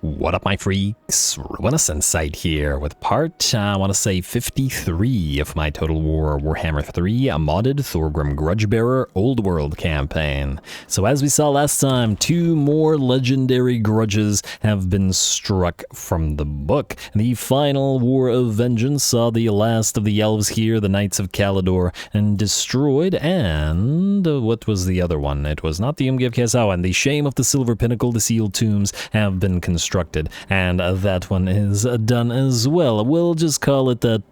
What up, my freaks? RuinusInsight here with part, I want to say 53 of my Total War Warhammer 3, a modded Thorgrim Grudgebearer Old World campaign. So as we saw last time, 2 more legendary grudges have been struck from the book. The final War of Vengeance saw the last of the elves here, the Knights of Calador, and destroyed, and what was the other one? It was not the Umgi of Karaz-a-Karak, and the Shame of the Silver Pinnacle, the Sealed Tombs, have been constructed, and that one is done as well. We'll just call it that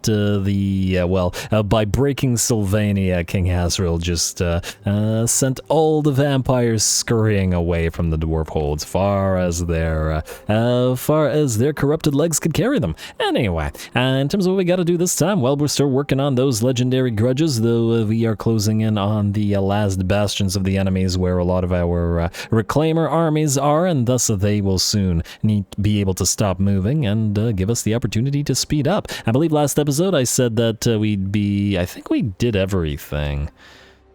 by breaking Sylvania, King Hasriel just sent all the vampires scurrying away from the dwarf holds, far as their corrupted legs could carry them. Anyway, in terms of what we got to do this time, well, we're still working on those legendary grudges, though we are closing in on the last bastions of the enemies where a lot of our reclaimer armies are, and thus they will soon need to be able to stop moving and give us the opportunity to speed up. I believe last episode I said that I think we did everything.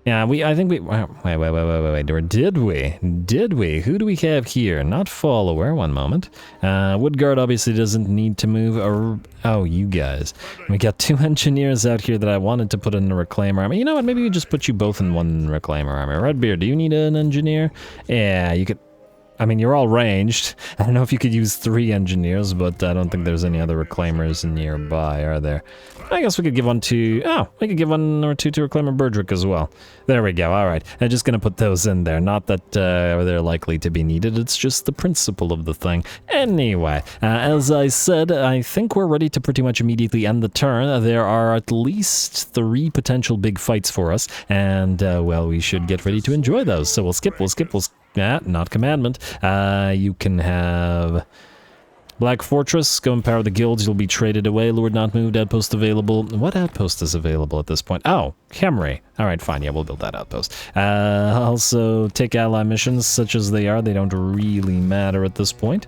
Yeah, I think we, wait, or did we? Who do we have here? Not follower, one moment. Woodguard obviously doesn't need to move, oh, you guys. We got 2 engineers out here that I wanted to put in a reclaimer army. You know what, maybe we just put you both in one reclaimer army. Redbeard, do you need an engineer? Yeah, you could. I mean, you're all ranged. I don't know if you could use 3 engineers, but I don't think there's any other reclaimers nearby, are there? I guess we could give one to... Oh, we could give 1 or 2 to Reclaimer Berdrick as well. There we go, alright. I'm just gonna put those in there. Not that they're likely to be needed, it's just the principle of the thing. Anyway, as I said, I think we're ready to pretty much immediately end the turn. There are at least 3 potential big fights for us, and, well, we should get ready to enjoy those. So we'll skip. Not commandment. You can have Black Fortress, go empower the guilds, you'll be traded away. Lord not moved, outpost available. What outpost is available at this point? Oh, Khemri. Alright, fine, yeah, we'll build that outpost. Also, take ally missions, such as they are, they don't really matter at this point.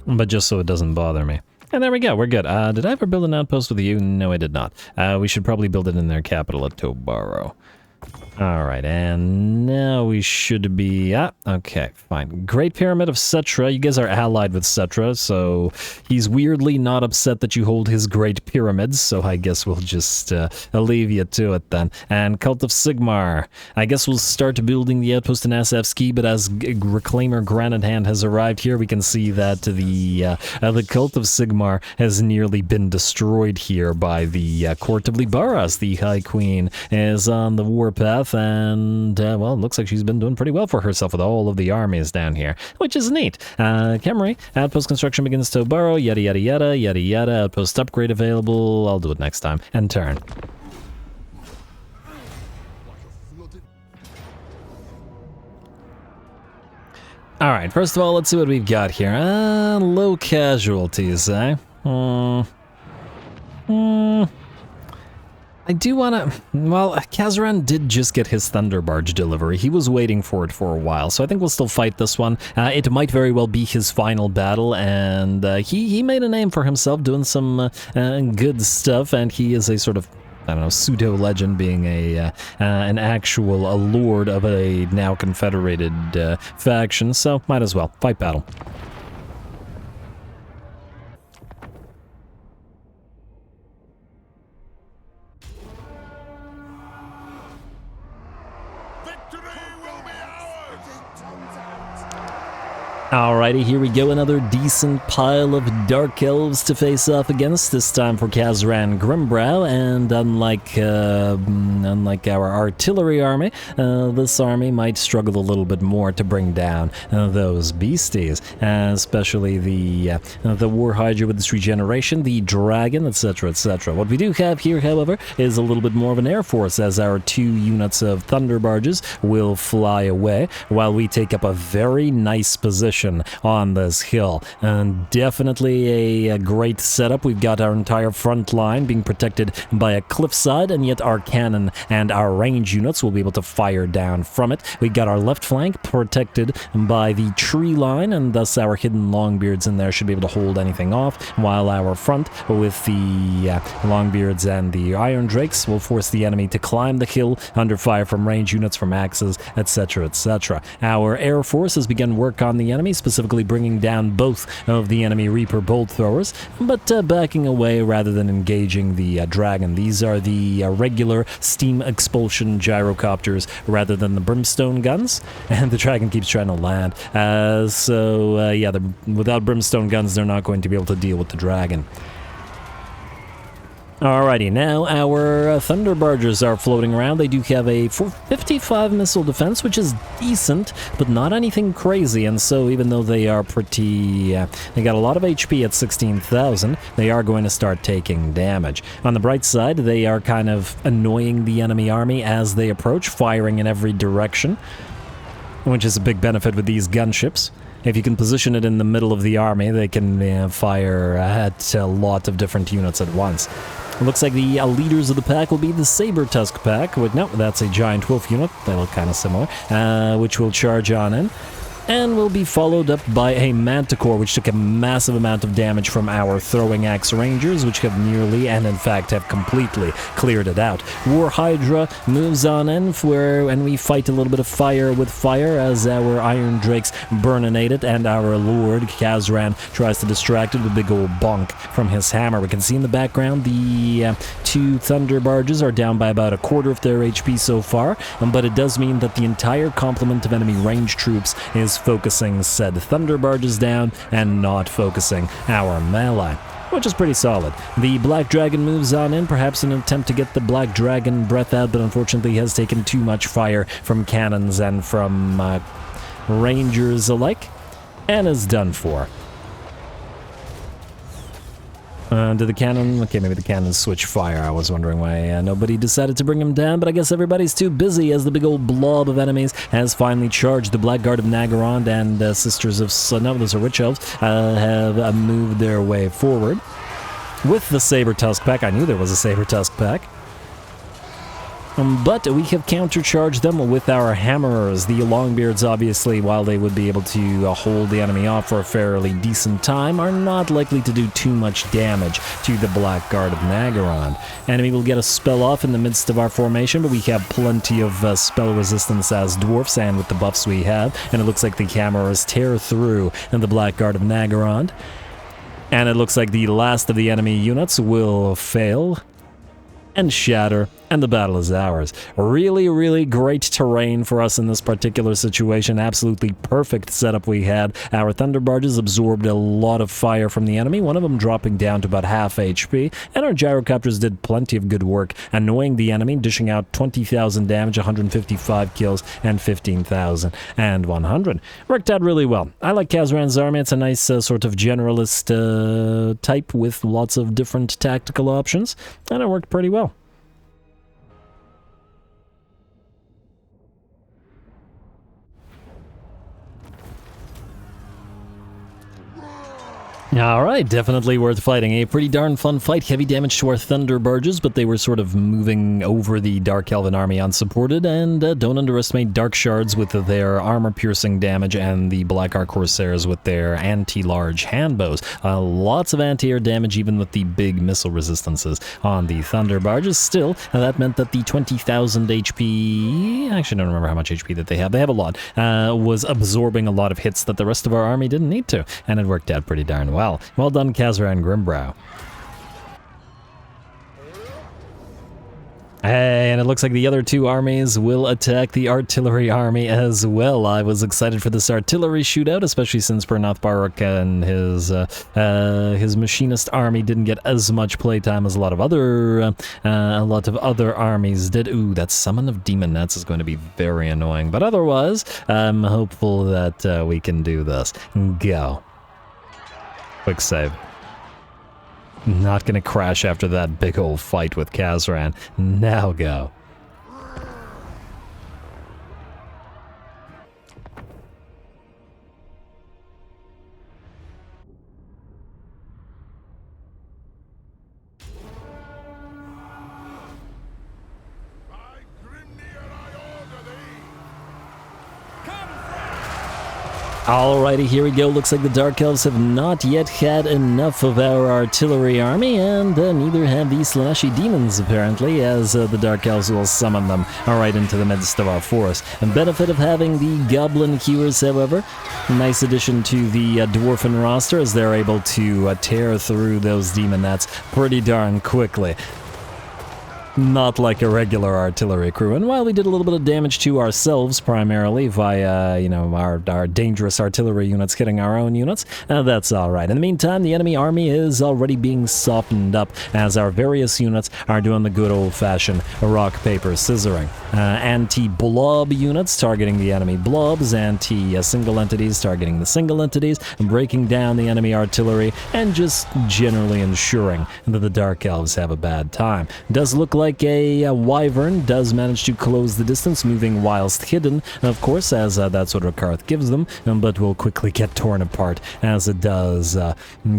But just so it doesn't bother me. And there we go, we're good. Did I ever build an outpost with you? No, I did not. We should probably build it in their capital at Tobaro. Alright, and now we should be... okay, fine. Great Pyramid of Cetra. You guys are allied with Cetra, so he's weirdly not upset that you hold his Great Pyramids, so I guess we'll just leave you to it then. And Cult of Sigmar. I guess we'll start building the outpost in Asafski, but as Reclaimer Granite Hand has arrived here, we can see that the Cult of Sigmar has nearly been destroyed here by the Court of Libaras. The High Queen is on the warpath, and, well, it looks like she's been doing pretty well for herself with all of the armies down here, which is neat. Khemri, outpost construction begins to Tobaro, yada yada yada, yada yada, outpost upgrade available, I'll do it next time, and turn. Alright, first of all, let's see what we've got here. Low casualties, eh? I do want to... Well, Kazaran did just get his Thunder Barge delivery. He was waiting for it for a while, so I think we'll still fight this one. It might very well be his final battle, and he made a name for himself doing some good stuff, and he is a sort of, I don't know, pseudo-legend, being an actual lord of a now confederated faction, so might as well. Fight battle. Alrighty, here we go, another decent pile of Dark Elves to face off against, this time for Karaz Grimbrow, and unlike our artillery army, this army might struggle a little bit more to bring down those beasties, especially the War Hydra with its regeneration, the Dragon, etc, etc. What we do have here, however, is a little bit more of an air force, as our 2 units of Thunder Barges will fly away, while we take up a very nice position on this hill, and definitely a great setup. We've got our entire front line being protected by a cliffside, and yet our cannon and our range units will be able to fire down from it. We've got our left flank protected by the tree line, and thus our hidden Longbeards in there should be able to hold anything off, while our front with the Longbeards and the Iron Drakes will force the enemy to climb the hill under fire from range units, from axes, etc, etc. Our air force has begun work on the enemy, enemy, specifically bringing down both of the enemy Reaper bolt throwers, but backing away rather than engaging the dragon. These are the regular steam expulsion gyrocopters rather than the brimstone guns, and the dragon keeps trying to land. Yeah, without brimstone guns, they're not going to be able to deal with the dragon. Alrighty, now our Thunder Barges are floating around. They do have a 55 missile defense, which is decent, but not anything crazy, and so even though they are pretty... they got a lot of HP at 16,000, they are going to start taking damage. On the bright side, they are kind of annoying the enemy army as they approach, firing in every direction, which is a big benefit with these gunships. If you can position it in the middle of the army, they can fire at a lot of different units at once. It looks like the leaders of the pack will be the Saber Tusk pack. No, that's a Giant Wolf unit. They look kind of similar, which will charge on in. And will be followed up by a Manticore, which took a massive amount of damage from our Throwing Axe Rangers, which have nearly, and in fact have completely, cleared it out. War Hydra moves on in, and we fight a little bit of fire with fire as our Iron Drakes burninate it, and our Lord, Kazran, tries to distract it with a big old bonk from his hammer. We can see in the background the two Thunder Barges are down by about a quarter of their HP so far, but it does mean that the entire complement of enemy range troops is focusing said Thunder Barges down and not focusing our melee, which is pretty solid. The Black Dragon moves on in, perhaps in an attempt to get the Black Dragon breath out, but unfortunately has taken too much fire from cannons and from Rangers alike, and is done for. Did the cannon... Okay, maybe the cannons switch fire. I was wondering why nobody decided to bring him down, but I guess everybody's too busy as the big old blob of enemies has finally charged. The Blackguard of Nagorond and Sisters of... No, those are Witch Elves, have moved their way forward. With the Saber Tusk pack. I knew there was a Saber Tusk pack. But we have countercharged them with our hammerers. The Longbeards, obviously, while they would be able to hold the enemy off for a fairly decent time, are not likely to do too much damage to the Blackguard of Nagorond. Enemy will get a spell off in the midst of our formation, but we have plenty of spell resistance as Dwarfs, and with the buffs we have, and it looks like the hammerers tear through the Blackguard of Nagorond. And it looks like the last of the enemy units will fail and shatter, and the battle is ours. Really, really great terrain for us in this particular situation. Absolutely perfect setup we had. Our Thunder Barges absorbed a lot of fire from the enemy, one of them dropping down to about half HP, and our Gyrocopters did plenty of good work, annoying the enemy, dishing out 20,000 damage, 155 kills, and 15,100. Worked out really well. I like Kazran's army. It's a nice sort of generalist type with lots of different tactical options, and it worked pretty well. Alright, definitely worth fighting. A pretty darn fun fight. Heavy damage to our Thunder Barges, but they were sort of moving over the Dark Elven army unsupported, and don't underestimate Dark Shards with their armor-piercing damage and the Black Ark Corsairs with their anti-large handbows. Lots of anti-air damage even with the big missile resistances on the Thunder Barges. Still, that meant that the 20,000 HP... Actually, I don't remember how much HP that they have. They have a lot. Was absorbing a lot of hits that the rest of our army didn't need to, and it worked out pretty darn well. Well done, Kazran Grimbrow. And it looks like the other two armies will attack the artillery army as well. I was excited for this artillery shootout, especially since Bernath Barak and his machinist army didn't get as much playtime as a lot of other armies did. Ooh, that summon of demon nets is going to be very annoying, but otherwise, I'm hopeful that we can do this. Go. Quick save. Not gonna crash after that big old fight with Kazran. Now go. Alrighty, here we go. Looks like the Dark Elves have not yet had enough of our artillery army, and neither have these slashy demons, apparently, as the Dark Elves will summon them right into the midst of our forest. The benefit of having the Goblin Hewers, however, nice addition to the Dwarfen roster, as they're able to tear through those demonettes pretty darn quickly. Not like a regular artillery crew. And while we did a little bit of damage to ourselves, primarily via, our dangerous artillery units hitting our own units, that's alright. In the meantime, the enemy army is already being softened up as our various units are doing the good old-fashioned rock, paper, scissoring. Anti-blob units targeting the enemy blobs, anti-single entities targeting the single entities, breaking down the enemy artillery, and just generally ensuring that the Dark Elves have a bad time. Does look like a wyvern does manage to close the distance, moving whilst hidden, of course, as that sort of Karth gives them, but will quickly get torn apart as it does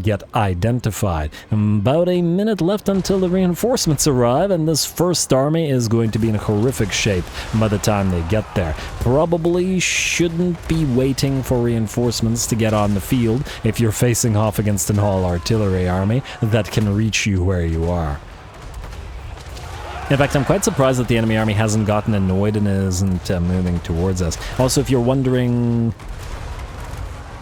get identified. About a minute left until the reinforcements arrive, and this first army is going to be in horrific shape by the time they get there. Probably shouldn't be waiting for reinforcements to get on the field if you're facing off against an all-artillery army that can reach you where you are. In fact, I'm quite surprised that the enemy army hasn't gotten annoyed and isn't moving towards us. Also, if you're wondering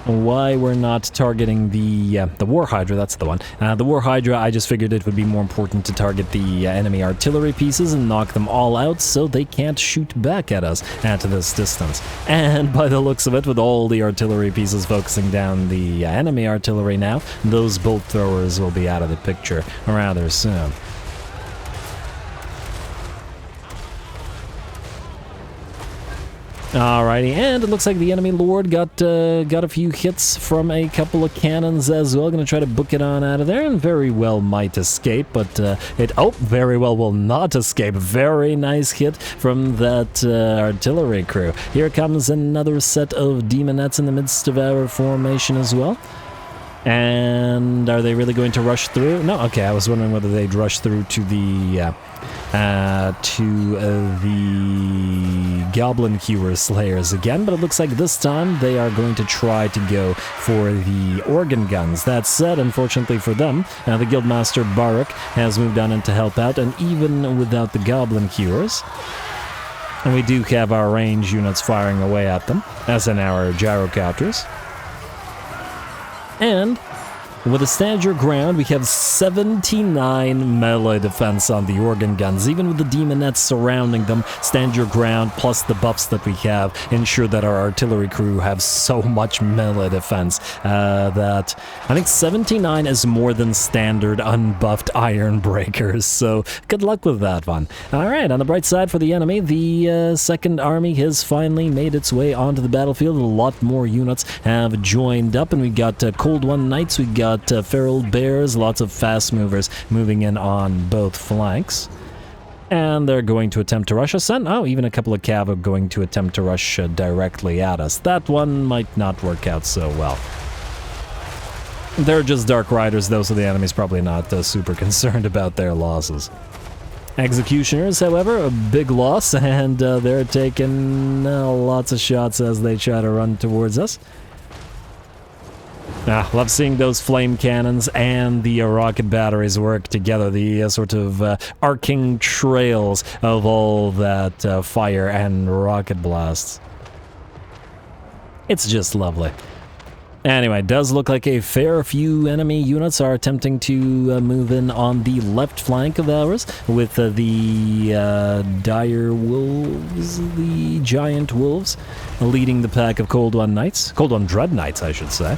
why we're not targeting the War Hydra, that's the one. The War Hydra, I just figured it would be more important to target the enemy artillery pieces and knock them all out so they can't shoot back at us at this distance. And by the looks of it, with all the artillery pieces focusing down the enemy artillery now, those bolt throwers will be out of the picture rather soon. Alrighty, and it looks like the enemy lord got a few hits from a couple of cannons as well. Gonna try to book it on out of there, and very well might escape, but very well will not escape. Very nice hit from that artillery crew. Here comes another set of demonettes in the midst of our formation as well. And are they really going to rush through? No, okay, I was wondering whether they'd rush through to the Goblin Hewer Slayers again, but it looks like this time they are going to try to go for the organ guns. That said, unfortunately for them, the Guildmaster Barak has moved on in to help out, and even without the Goblin Hewers, and we do have our range units firing away at them, as in our gyrocopters. And with a stand your ground, we have 79 melee defense on the organ guns. Even with the demonettes surrounding them, stand your ground plus the buffs that we have ensure that our artillery crew have so much melee defense that I think 79 is more than standard unbuffed iron breakers. So good luck with that one. Alright, on the bright side for the enemy, the second army has finally made its way onto the battlefield. A lot more units have joined up, and we got Cold One Knights, we got feral bears, lots of fast movers moving in on both flanks. And they're going to attempt to rush us, and even a couple of cav are going to attempt to rush directly at us. That one might not work out so well. They're just Dark Riders though, so the enemy's probably not super concerned about their losses. Executioners, however, a big loss, and they're taking lots of shots as they try to run towards us. Love seeing those flame cannons and the rocket batteries work together, the sort of arcing trails of all that fire and rocket blasts. It's just lovely. Anyway, it does look like a fair few enemy units are attempting to move in on the left flank of ours with the dire wolves, the giant wolves, leading the pack of Cold One Knights. Cold One Dread Knights, I should say.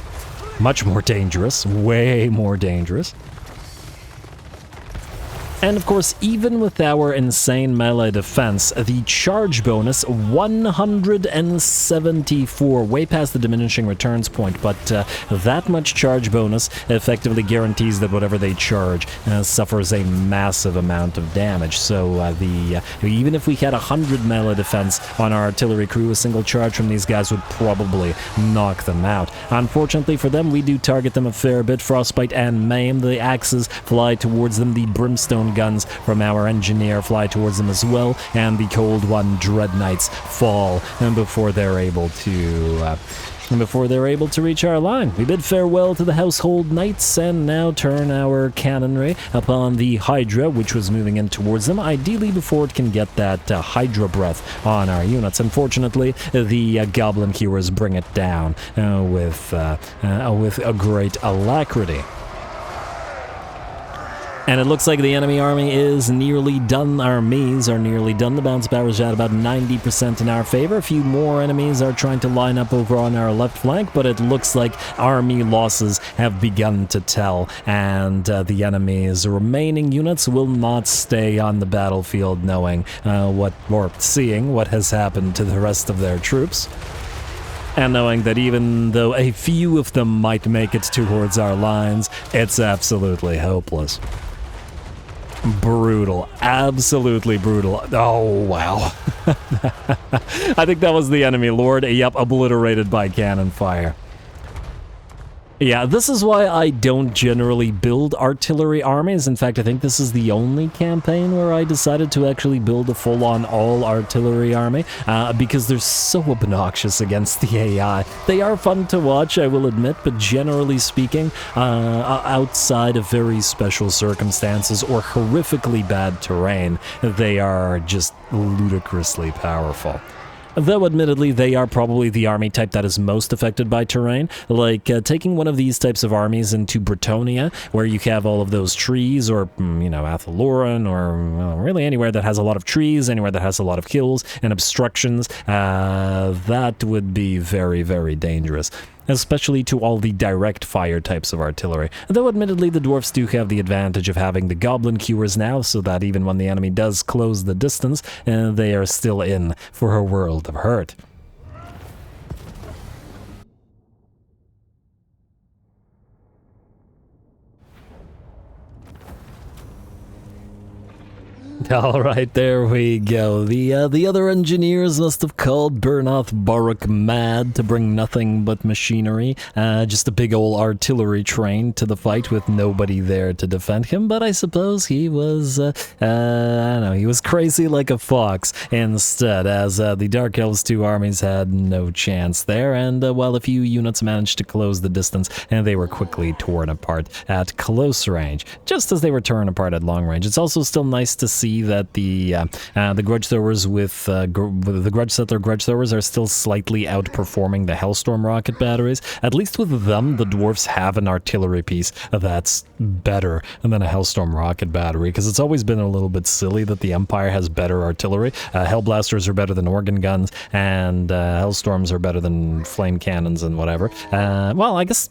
Much more dangerous, way more dangerous. And of course, even with our insane melee defense, the charge bonus, 174, way past the diminishing returns point, but that much charge bonus effectively guarantees that whatever they charge suffers a massive amount of damage. So even if we had 100 melee defense on our artillery crew, a single charge from these guys would probably knock them out. Unfortunately for them, we do target them a fair bit. Frostbite and Maim, the axes fly towards them, the brimstone guns from our engineer fly towards them as well, and the Cold One Dread Knights fall before they're able to before they're able to reach our line. We bid farewell to the household knights and now turn our cannonry upon the Hydra, which was moving in towards them, ideally before it can get that Hydra breath on our units. Unfortunately, the Goblin Hewers bring it down with a great alacrity. And it looks like the enemy army is nearly done. Our armies are nearly done. The bounce power is at about 90% in our favor. A few more enemies are trying to line up over on our left flank, but it looks like army losses have begun to tell, and the enemy's remaining units will not stay on the battlefield knowing seeing what has happened to the rest of their troops. And knowing that even though a few of them might make it towards our lines, it's absolutely hopeless. Brutal. Absolutely brutal. Oh, wow. I think that was the enemy lord. Yep, obliterated by cannon fire. Yeah, this is why I don't generally build artillery armies. In fact, I think this is the only campaign where I decided to actually build a full-on all-artillery army, because they're so obnoxious against the AI. They are fun to watch, I will admit, but generally speaking, outside of very special circumstances or horrifically bad terrain, they are just ludicrously powerful. Though admittedly, they are probably the army type that is most affected by terrain. Like, taking one of these types of armies into Bretonnia, where you have all of those trees, or, Athaloran, or really anywhere that has a lot of trees, anywhere that has a lot of hills and obstructions, that would be very, very dangerous. Especially to all the direct fire types of artillery. Though admittedly the dwarfs do have the advantage of having the goblin hewers now, so that even when the enemy does close the distance, they are still in for a world of hurt. All right, there we go. The other engineers must have called Bernoth Baruch mad to bring nothing but machinery, just a big old artillery train to the fight with nobody there to defend him. But I suppose he was, I don't know, he was crazy like a fox instead, as the Dark Elves' two armies had no chance there. And while a few units managed to close the distance, and they were quickly torn apart at close range, just as they were torn apart at long range. It's also still nice to see that the grudge throwers with the grudge settler grudge throwers are still slightly outperforming the Hellstorm rocket batteries. At least with them, the dwarfs have an artillery piece that's better than a Hellstorm rocket battery, because it's always been a little bit silly that the Empire has better artillery. Hellblasters are better than organ guns, and Hellstorms are better than flame cannons and whatever. I guess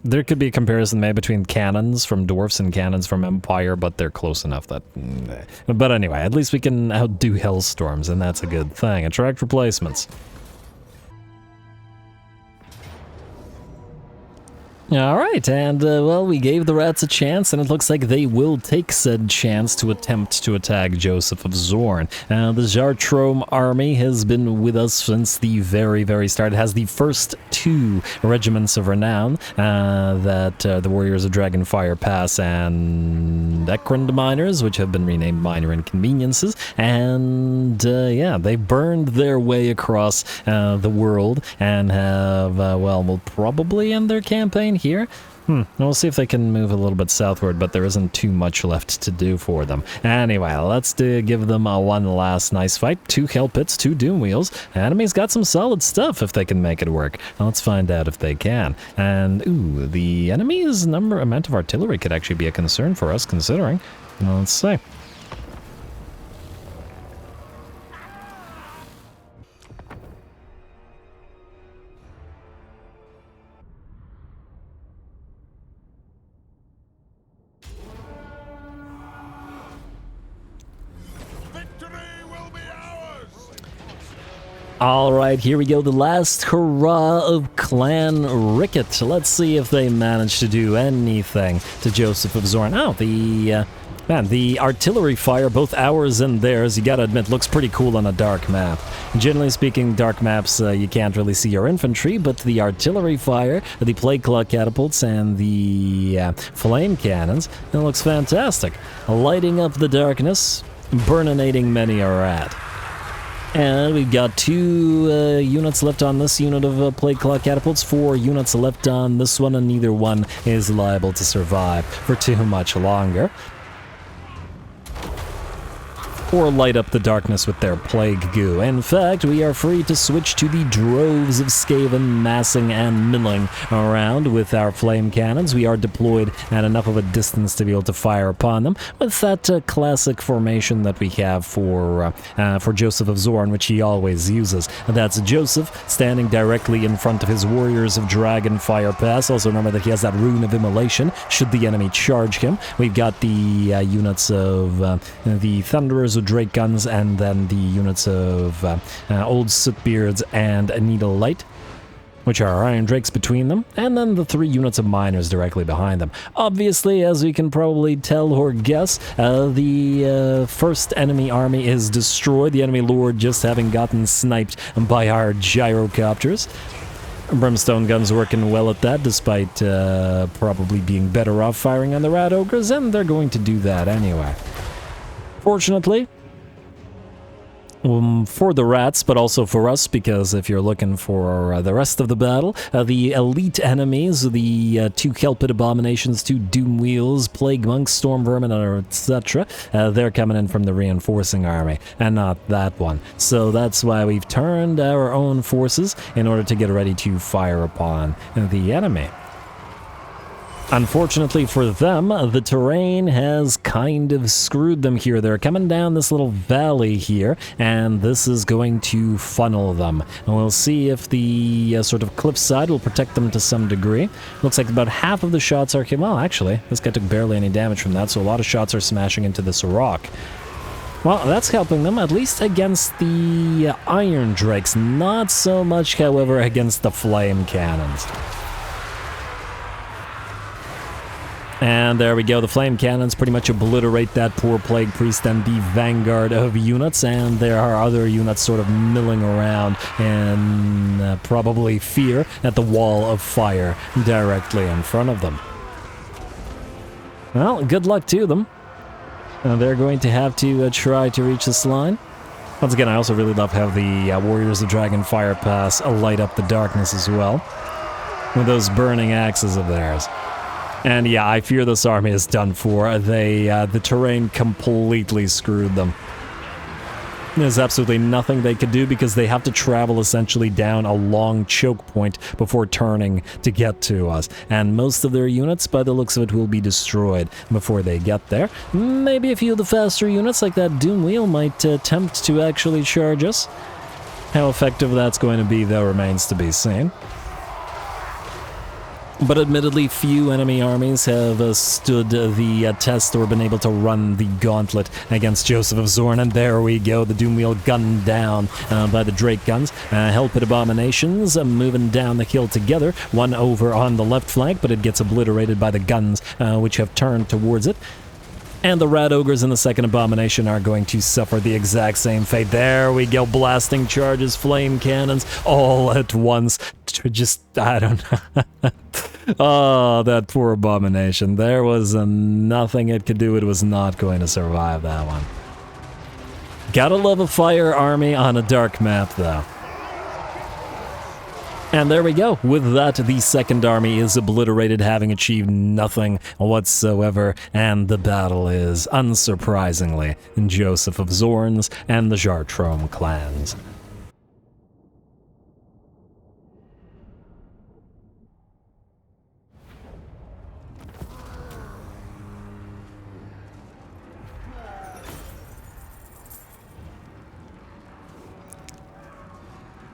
there could be a comparison made between cannons from dwarfs and cannons from Empire, but they're close enough that... But anyway, at least we can outdo Hellstorms, and that's a good thing. Attract replacements. Alright, and we gave the rats a chance, and it looks like they will take said chance to attempt to attack Joseph of Zorn. The Jartrom army has been with us since the very, very start. It has the first two regiments of renown, that the Warriors of Dragonfire Pass and Ekrund Miners, which have been renamed Minor Inconveniences, and they burned their way across the world, and have, will probably end their campaign here. We'll see if they can move a little bit southward, but there isn't too much left to do for them. Anyway, let's give them one last nice fight. 2 Hell Pits, 2 Doom Wheels. Enemy's got some solid stuff if they can make it work. Let's find out if they can. And, ooh, the enemy's amount of artillery could actually be a concern for us, considering. Let's see. Alright, here we go, the last hurrah of Clan Ricket. Let's see if they manage to do anything to Joseph of Zorn. Oh, the artillery fire, both ours and theirs, you gotta admit, looks pretty cool on a dark map. Generally speaking, dark maps, you can't really see your infantry, but the artillery fire, the plague claw catapults, and the flame cannons, it looks fantastic. Lighting up the darkness, burninating many a rat. And we've got 2 units left on this unit of plague claw catapults, 4 units left on this one, and neither one is liable to survive for too much longer. Or light up the darkness with their plague goo. In fact, we are free to switch to the droves of Skaven massing and milling around with our flame cannons. We are deployed at enough of a distance to be able to fire upon them with that classic formation that we have for Joseph of Zorn, which he always uses. That's Joseph standing directly in front of his warriors of Dragon Fire Pass. Also remember that he has that Rune of Immolation should the enemy charge him. We've got the units of the Thunderers of Drake Guns, and then the units of Old Sootbeards and Needle Light, which are Iron Drakes between them, and then the 3 units of Miners directly behind them. Obviously, as you can probably tell or guess, the first enemy army is destroyed, the enemy lord just having gotten sniped by our gyrocopters. Brimstone guns working well at that, despite probably being better off firing on the Rat Ogres, and they're going to do that anyway. Fortunately, for the rats, but also for us, because if you're looking for the rest of the battle, the elite enemies, the 2 Kelpid Abominations, 2 Doom Wheels, Plague Monks, Storm Vermin, etc., they're coming in from the reinforcing army, and not that one. So that's why we've turned our own forces in order to get ready to fire upon the enemy. Unfortunately for them, the terrain has kind of screwed them here. They're coming down this little valley here, and this is going to funnel them. And we'll see if the sort of cliffside will protect them to some degree. Looks like about half of the shots are... Well, actually, this guy took barely any damage from that, so a lot of shots are smashing into this rock. Well, that's helping them, at least against the Iron Drakes. Not so much, however, against the Flame Cannons. And there we go, the flame cannons pretty much obliterate that poor plague priest and the vanguard of units, and there are other units sort of milling around in probably fear at the wall of fire directly in front of them. Well, good luck to them. They're going to have to try to reach this line. Once again, I also really love how the Warriors of Dragon Fire Pass light up the darkness as well with those burning axes of theirs. And yeah, I fear this army is done for. The terrain completely screwed them. There's absolutely nothing they could do because they have to travel essentially down a long choke point before turning to get to us. And most of their units, by the looks of it, will be destroyed before they get there. Maybe a few of the faster units, like that Doom Wheel, might attempt to actually charge us. How effective that's going to be, though, remains to be seen. But admittedly, few enemy armies have stood the test or been able to run the gauntlet against Joseph of Zorn. And there we go, the Doomwheel gunned down by the Drake guns. Hellpit Abominations moving down the hill together. One over on the left flank, but it gets obliterated by the guns which have turned towards it. And the Rat Ogres in the second Abomination are going to suffer the exact same fate. There we go, blasting charges, flame cannons, all at once. Just, I don't know. Oh, that poor Abomination. There was nothing it could do. It was not going to survive that one. Gotta love a fire army on a dark map, though. And there we go. With that, the second army is obliterated, having achieved nothing whatsoever, and the battle is, unsurprisingly, Joseph of Zorn's and the Jartrom clans.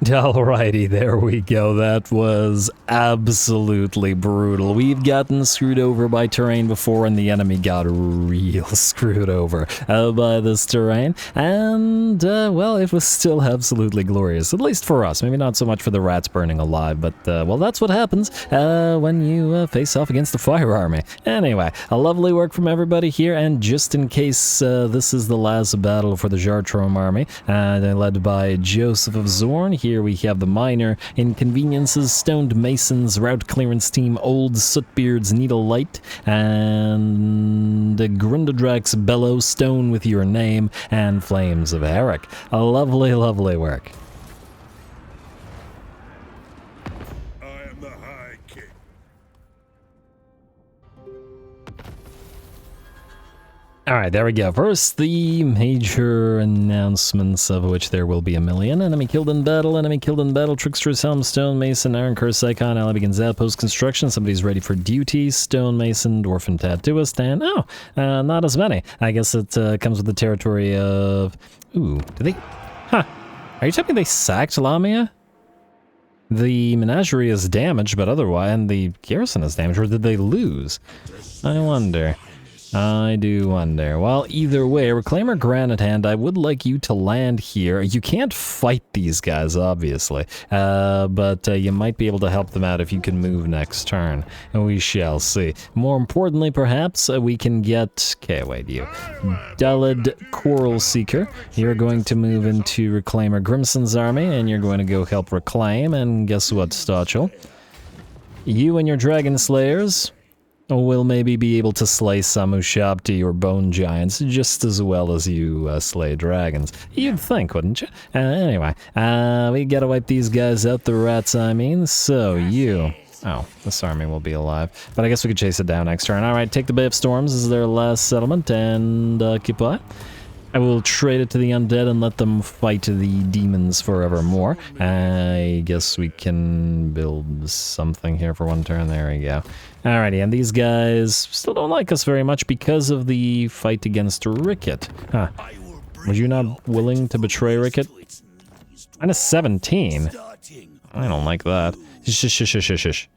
Alrighty, there we go. That was absolutely brutal. We've gotten screwed over by terrain before, and the enemy got real screwed over by this terrain. And, well, it was still absolutely glorious, at least for us. Maybe not so much for the rats burning alive, but, well, that's what happens when you face off against a fire army. Anyway, a lovely work from everybody here, and just in case this is the last battle for the Jartrom army, led by Joseph of Zorn here here we have the Miner, Inconveniences, Stoned Masons, Route Clearance Team, Old Sootbeard's Needle Light, and Grundodrak's Bellow Stone with your name, and Flames of Eric. A lovely, lovely work. Alright, there we go. First, the major announcements, of which there will be a million. Enemy killed in battle, Trickster's Helm, Stone Mason, Iron Curse Icon, Ally begins outpost construction, somebody's ready for duty, Stone Mason, Dwarfen Tattooist, and not as many. I guess it comes with the territory of... Ooh, do they... Huh. Are you telling me they sacked Lamia? The menagerie is damaged, but otherwise, and the garrison is damaged, or did they lose? I wonder. I do wonder. Well, either way, Reclaimer Granite Hand, I would like you to land here. You can't fight these guys, obviously, but you might be able to help them out if you can move next turn. We shall see. More importantly, perhaps, we can get... Okay, wait, you. Dullid Coral Seeker. You're going to move into Reclaimer Grimson's army, and you're going to go help reclaim, and guess what, Stotchel? You and your Dragon Slayers... will maybe be able to slay some Ushabti or Bone Giants just as well as you slay dragons. You'd think, wouldn't you? Anyway, we gotta wipe these guys out, the rats, I mean, so you... Oh, this army will be alive. But I guess we could chase it down next turn. Alright, take the Bay of Storms as their last settlement, and occupy. I will trade it to the undead and let them fight the demons forevermore. I guess we can build something here for one turn. There we go. Alrighty, and these guys still don't like us very much because of the fight against Ricket. Huh. Were you not willing to betray Ricket? Minus 17? I don't like that. Shh.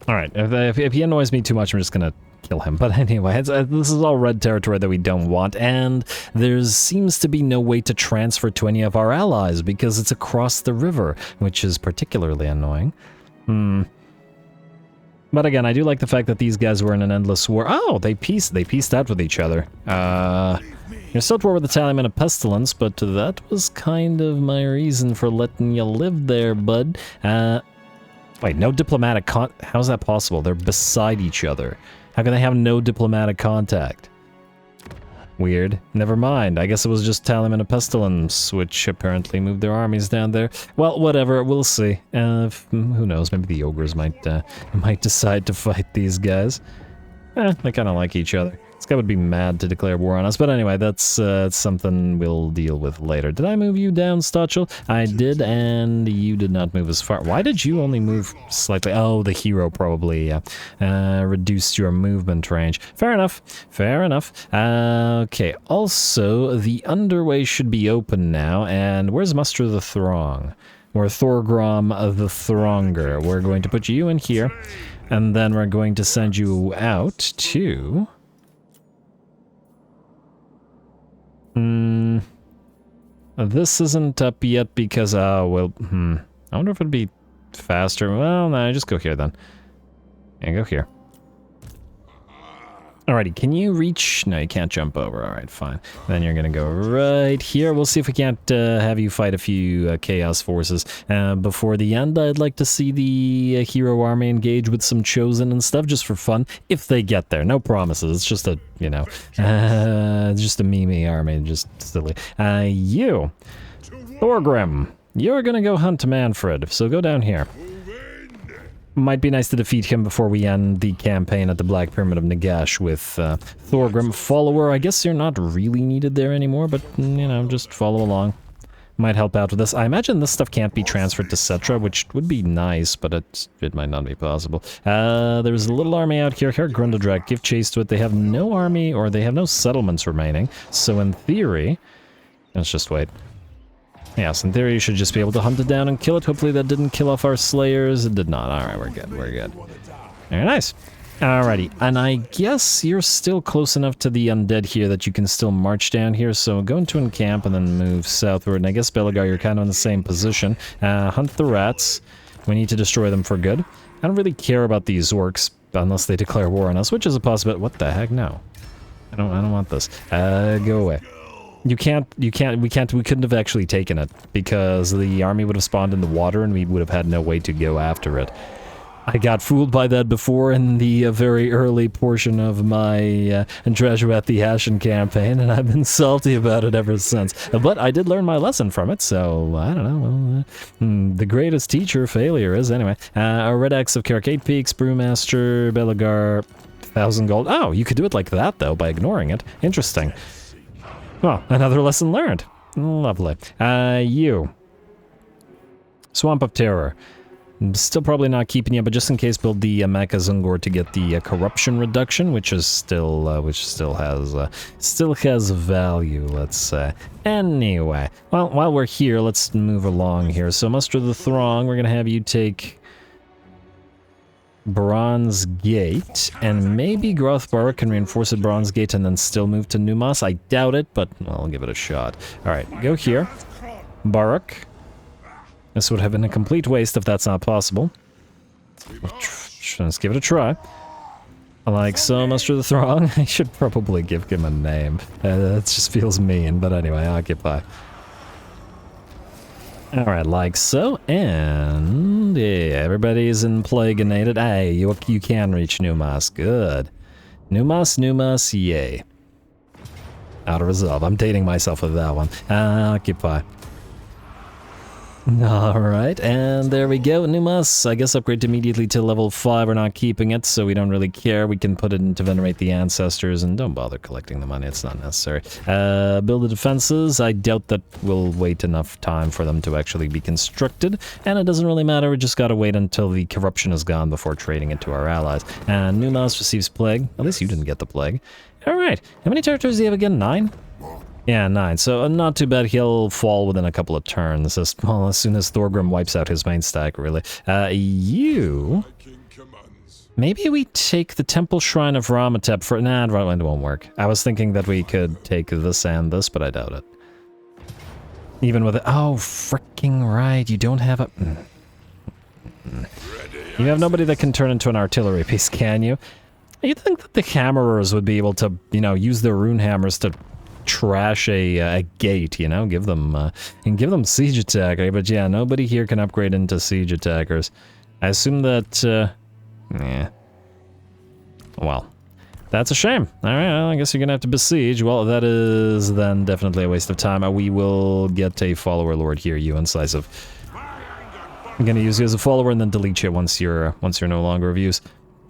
Alright, if he annoys me too much, I'm just gonna kill him. But anyway, this is all red territory that we don't want, and there seems to be no way to transfer to any of our allies because it's across the river, which is particularly annoying. But again, I do like the fact that these guys were in an endless war. Oh, they pieced out with each other. You're still at war with the Tallyman of Pestilence, but that was kind of my reason for letting you live there, bud. Wait, no diplomatic how's that possible? They're beside each other. How can they have no diplomatic contact? Weird. Never mind. I guess it was just Tallyman of Pestilence, which apparently moved their armies down there. Well, whatever. We'll see. Who knows? Maybe the ogres might decide to fight these guys. They kind of like each other. This guy would be mad to declare war on us, but anyway, that's something we'll deal with later. Did I move you down, Stotchel? I did, and you did not move as far. Why did you only move slightly? Oh, the hero probably reduced your movement range. Fair enough. Fair enough. Okay, also, the underway should be open now, and where's Muster the Throng? Or Thorgrim the Thronger. We're going to put you in here, and then we're going to send you out to... This isn't up yet because, I wonder if it'd be faster. Well, no, just go here then. Yeah, go here. Alrighty, can you reach? No, you can't jump over. Alright, fine. Then you're gonna go right here. We'll see if we can't have you fight a few Chaos Forces. Before the end, I'd like to see the hero army engage with some Chosen and stuff, just for fun, if they get there. No promises. It's just a, you know, just a meme army, just silly. You, Thorgrim, you're gonna go hunt Manfred, so go down here. Might be nice to defeat him before we end the campaign at the Black Pyramid of Nagash with Thorgrim. Follower, I guess you're not really needed there anymore, but, you know, just follow along. Might help out with this. I imagine this stuff can't be transferred to Cetra, which would be nice, but it might not be possible. There's a little army out here. Here, Grundodrak, give chase to it. They have no army, or they have no settlements remaining, so in theory... Let's just wait. Yes, in theory you should just be able to hunt it down and kill it. Hopefully that didn't kill off our slayers. It did not. Alright, we're good, we're good. Very nice. Alrighty, and I guess you're still close enough to the undead here that you can still march down here, so go into encamp and then move southward. And I guess Belagar, you're kind of in the same position. Hunt the rats. We need to destroy them for good. I don't really care about these orcs unless they declare war on us, which is a possibility. What the heck? No. I don't want this. Go away. we couldn't have actually taken it because the army would have spawned in the water and we would have had no way to go after it. I got fooled by that before in the very early portion of my Treasure at the Ashen campaign, and I've been salty about it ever since. But I did learn my lesson from it, so I don't know. Well, the greatest teacher failure is anyway. A Red Axe of Karak 8 Peaks, Brewmaster, Belagar, 1,000 gold. Oh, you could do it like that though by ignoring it. Interesting. Well, another lesson learned. Lovely. You. Swamp of Terror. Still probably not keeping you, but just in case, build the Karaz Ankor to get the corruption reduction, which still has value, let's say. Anyway, well, while we're here, let's move along here. So, muster the throng. We're gonna have you take Bronze Gate, and maybe Groth Barak can reinforce at Bronze Gate and then still move to Numas. I doubt it, but well, I'll give it a shot. All right, go here, Barak. This would have been a complete waste if that's not possible. Let's give it a try. Like so, muster the throng. I should probably give him a name. That just feels mean, but anyway, occupy. Alright, like so, and yeah, everybody's in Plagueinated. Hey, you can reach Numas, good. Numas, yay. Out of resolve. I'm dating myself with that one. Occupy. Alright, and there we go, Numas. I guess upgrade immediately to level 5. We're not keeping it, so we don't really care. We can put it in to venerate the ancestors, and don't bother collecting the money, it's not necessary. Build the defenses. I doubt that we'll wait enough time for them to actually be constructed, and it doesn't really matter, we just gotta wait until the corruption is gone before trading it to our allies. And Numas receives plague. At least you didn't get the plague. Alright, how many territories do you have again? 9? Yeah, 9. So not too bad. He'll fall within a couple of turns. As soon as Thorgrim wipes out his main stack, really. You... Maybe we take the Temple Shrine of Ramatep for... Nah, it won't work. I was thinking that we could take this and this, but I doubt it. Even with it... Oh, freaking right. You don't have a... You have nobody that can turn into an artillery piece, can you? You'd think that the hammerers would be able to, you know, use their rune hammers to trash a gate, you know, give them siege attack. But yeah, nobody here can upgrade into siege attackers. I assume that, yeah. Well, that's a shame. All right, well, I guess you're gonna have to besiege. Well, that is then definitely a waste of time. We will get a follower lord here, you incisive. I'm gonna use you as a follower and then delete you once you're no longer of use.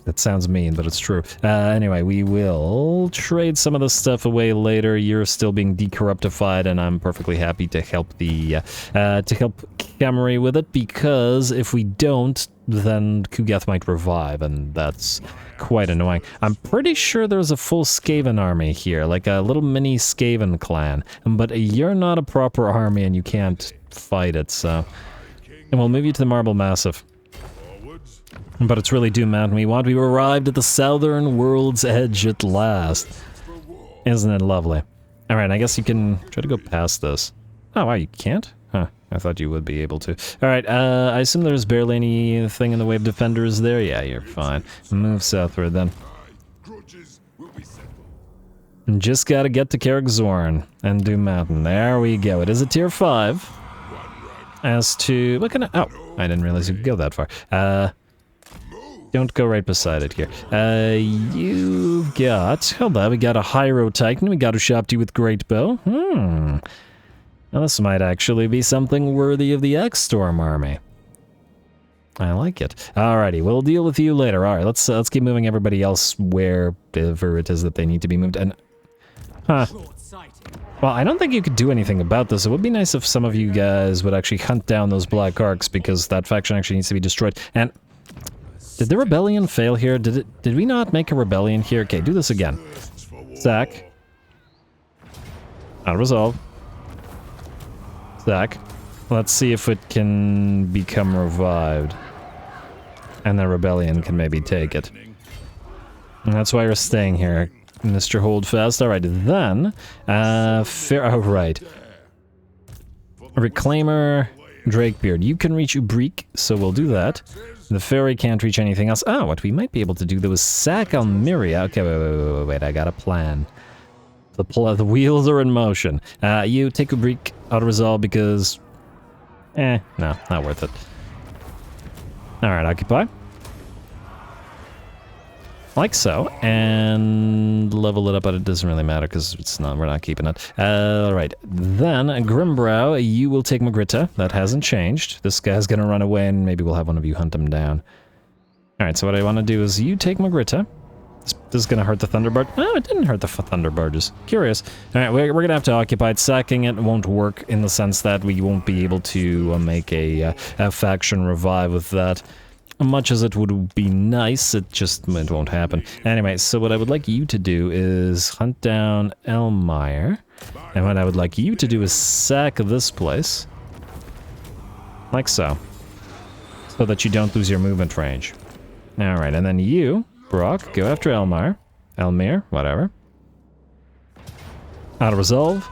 That sounds mean, but it's true. Anyway, we will trade some of this stuff away later. You're still being decorruptified, and I'm perfectly happy to help the Camry with it, because if we don't, then Kugath might revive, and that's quite annoying. I'm pretty sure there's a full Skaven army here, like a little mini Skaven clan, but you're not a proper army and you can't fight it, so... And we'll move you to the Marble Massif. But it's really Doom Mountain we want. We've arrived at the southern world's edge at last. Isn't it lovely? Alright, I guess you can try to go past this. Oh, wow, you can't? Huh, I thought you would be able to. Alright, I assume there's barely anything in the way of defenders there? Yeah, you're fine. Move southward then. Just gotta get to Karak and Doom Mountain. There we go. It is a tier 5. As to... What can I... Oh, I didn't realize you could go that far. Don't go right beside it here. You've got... Hold on, we got a Hyro Titan. We got a Shopti with Great Bow. Now this might actually be something worthy of the X-Storm army. I like it. Alrighty, we'll deal with you later. Alright, let's keep moving everybody else wherever it is that they need to be moved. And... Huh. Well, I don't think you could do anything about this. It would be nice if some of you guys would actually hunt down those Black Arcs, because that faction actually needs to be destroyed. And... Did the rebellion fail here? Did we not make a rebellion here? Okay, do this again. Sack. Out of resolve. Sack. Let's see if it can become revived. And the rebellion can maybe take it. And that's why we're staying here, Mr. Holdfast. Alright, then... oh, right. Reclaimer... Drakebeard. You can reach Ubrik, so we'll do that. The fairy can't reach anything else. Oh, what we might be able to do, there was sack Almeria. Okay, wait, I got a plan. The wheels are in motion. You take a break, auto-resolve, because... no, not worth it. Alright, occupy. Like so, and level it up, but it doesn't really matter because we're not keeping it. Alright, then Grimbrow, you will take Magritta. That hasn't changed. This guy's gonna run away and maybe we'll have one of you hunt him down. Alright, so what I want to do is you take Magritta. This is gonna hurt the Thunderbird. No, it didn't hurt the Thunderbirds. Curious. Alright, we're gonna have to occupy it. Sacking it won't work in the sense that we won't be able to make a faction revive with that. Much as it would be nice, it won't happen. Anyway, so what I would like you to do is hunt down Elmire. And what I would like you to do is sack this place. Like so. So that you don't lose your movement range. Alright, and then you, Brock, go after Elmire, whatever. Auto-resolve.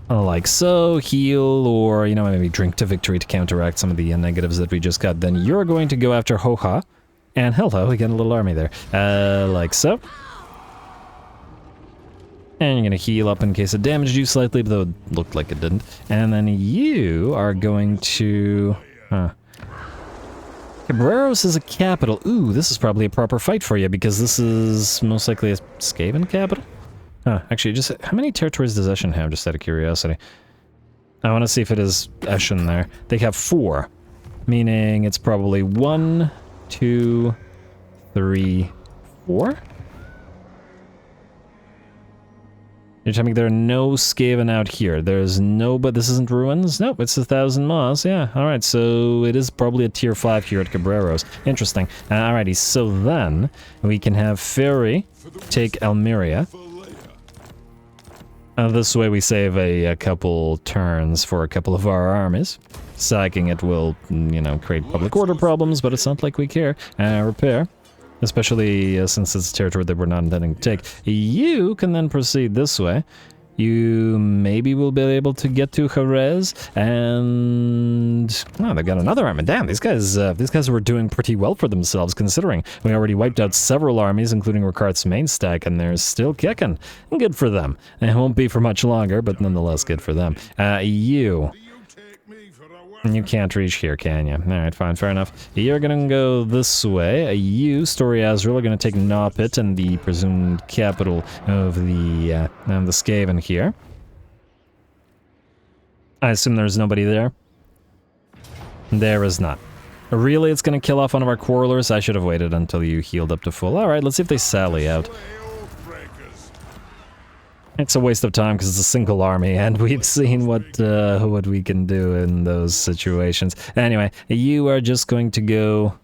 Like so, heal, or, you know, maybe drink to victory to counteract some of the negatives that we just got. Then you're going to go after Hoha. And hello, we got a little army there. Like so. And you're going to heal up in case it damaged you slightly, though it looked like it didn't. And then you are going to... Cabreros is a capital. Ooh, this is probably a proper fight for you, because this is most likely a Skaven capital? Actually, just how many territories does Eshin have, just out of curiosity? I want to see if it is Eshin there. They have 4, meaning it's probably 1, 2, 3, 4? You're telling me there are no Skaven out here. There's no, but this isn't Ruins? Nope, it's 1,000 Moss, yeah. Alright, so it is probably a tier 5 here at Cabreros. Interesting. Alrighty, so then we can have Ferry take Almeria. This way we save a couple turns for a couple of our armies. Sacking it will, you know, create public order problems, but it's not like we care. Repair. Especially since it's territory that we're not intending to take. You can then proceed this way. You maybe will be able to get to Jerez, and... oh, they got another army. Damn, these guys were doing pretty well for themselves, considering we already wiped out several armies, including Ricard's main stack, and they're still kicking. Good for them. It won't be for much longer, but nonetheless good for them. You can't reach here, can you? Alright, fine, fair enough. You're gonna go this way. You, Story Azrael, are gonna take Noppet and the presumed capital of the Skaven here. I assume there's nobody there? There is not. Really, it's gonna kill off one of our quarrelers? I should have waited until you healed up to full. Alright, let's see if they sally out. It's a waste of time because it's a single army, and we've seen what we can do in those situations. Anyway, you are just going to go...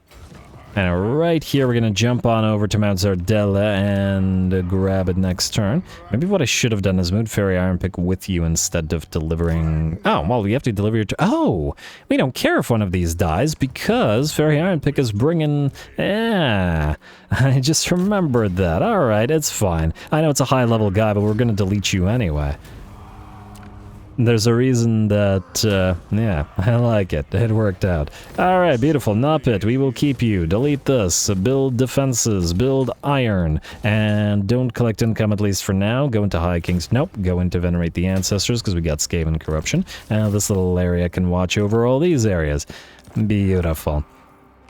and right here, we're going to jump on over to Mount Zardella and grab it next turn. Maybe what I should have done is moved Fairy Iron Pick with you instead of delivering... oh, well, we have to deliver your... oh! We don't care if one of these dies because Fairy Iron Pick is bringing... yeah, I just remembered that. Alright, it's fine. I know it's a high-level guy, but we're going to delete you anyway. There's a reason that, yeah, I like it. It worked out. Alright, beautiful. Noppet, we will keep you. Delete this. Build defenses. Build iron. And don't collect income, at least for now. Go into High Kings. Nope. Go into Venerate the Ancestors, because we got Skaven Corruption. And this little area can watch over all these areas. Beautiful.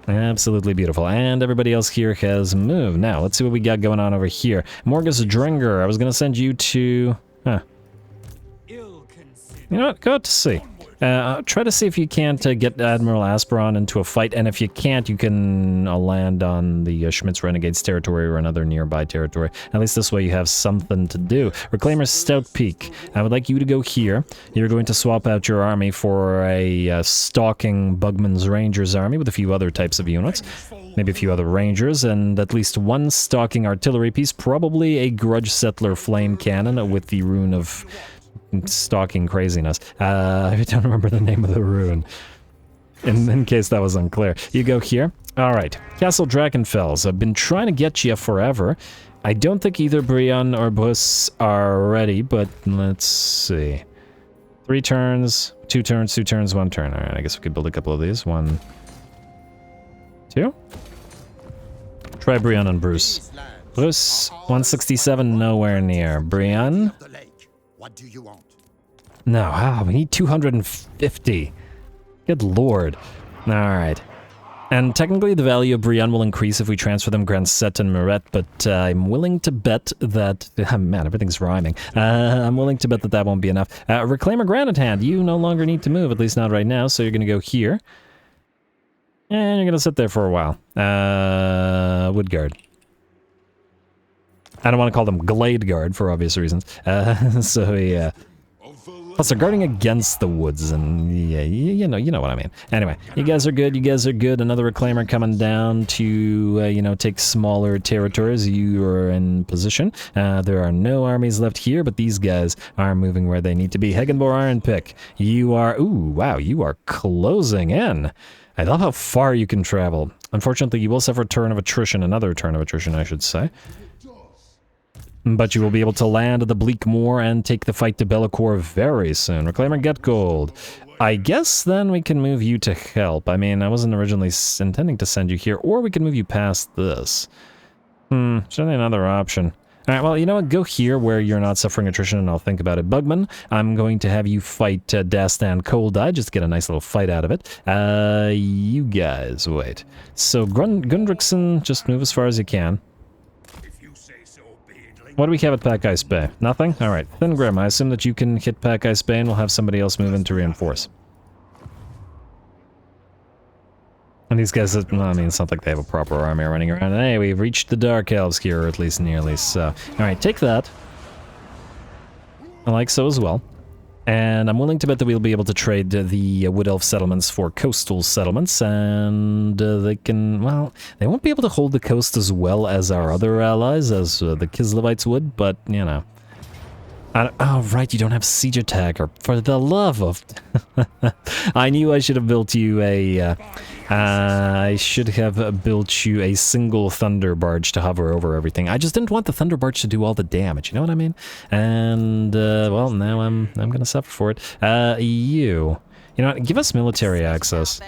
Absolutely beautiful. And everybody else here has moved. Now, let's see what we got going on over here. Morgus Dringer, I was going to send you to... huh. You know what? Go out to sea. Try to see if you can't get Admiral Asperon into a fight, and if you can't, you can land on the Schmitz Renegades territory or another nearby territory. At least this way you have something to do. Reclaimer's Stout Peak. I would like you to go here. You're going to swap out your army for a stalking Bugman's Rangers army with a few other types of units. Maybe a few other Rangers, and at least one stalking artillery piece, probably a Grudge Settler flame cannon with the rune of... stalking craziness. I don't remember the name of the rune. In case that was unclear. You go here. Alright. Castle Drakenfels. I've been trying to get you forever. I don't think either Brion or Bruce are ready, but let's see. 3 turns, 2 turns, 2 turns, 1 turn. Alright, I guess we could build a couple of these. 1, 2. Try Brion and Bruce. Bruce, 167, nowhere near. Brian? What do you want? No, wow, we need 250. Good lord. Alright. And technically the value of Brienne will increase if we transfer them Grand Set and Meret, but I'm willing to bet that... man, everything's rhyming. I'm willing to bet that that won't be enough. Reclaimer Granite Hand, you no longer need to move, at least not right now, so you're going to go here. And you're going to sit there for a while. Woodguard. I don't want to call them Glade Guard for obvious reasons. So yeah. Plus, they're guarding against the woods, and yeah, you know what I mean. Anyway, you guys are good, you guys are good. Another Reclaimer coming down to, you know, take smaller territories. You are in position. There are no armies left here, but these guys are moving where they need to be. Hegenbor Iron Pick, you are, ooh, wow, you are closing in. I love how far you can travel. Unfortunately, you will suffer a turn of attrition, another turn of attrition, I should say. But you will be able to land at the Bleak Moor and take the fight to Bellicor very soon. Reclaimer, get gold. I guess then we can move you to help. I mean, I wasn't originally intending to send you here, or we can move you past this. Certainly another option. Alright, well, you know what? Go here where you're not suffering attrition, and I'll think about it. Bugman, I'm going to have you fight Dastan Coldeye, just to get a nice little fight out of it. You guys, wait. So, Gundrickson, just move as far as you can. What do we have at Pack Ice Bay? Nothing? Alright. Then Grim, I assume that you can hit Pack Ice Bay and we'll have somebody else move in to reinforce. And these guys, well, I mean, it's not like they have a proper army running around. And hey, we've reached the Dark Elves here, or at least nearly so. Alright, take that. I like so as well. And I'm willing to bet that we'll be able to trade the Wood Elf settlements for coastal settlements, and they can, well, they won't be able to hold the coast as well as our other allies, as the Kislevites would, but, you know. Oh, right, you don't have siege attacker. For the love of... I knew I should have built you a... I should have built you a single Thunder Barge to hover over everything. I just didn't want the Thunder Barge to do all the damage, you know what I mean? And, well, now I'm gonna suffer for it. You know what, give us military access.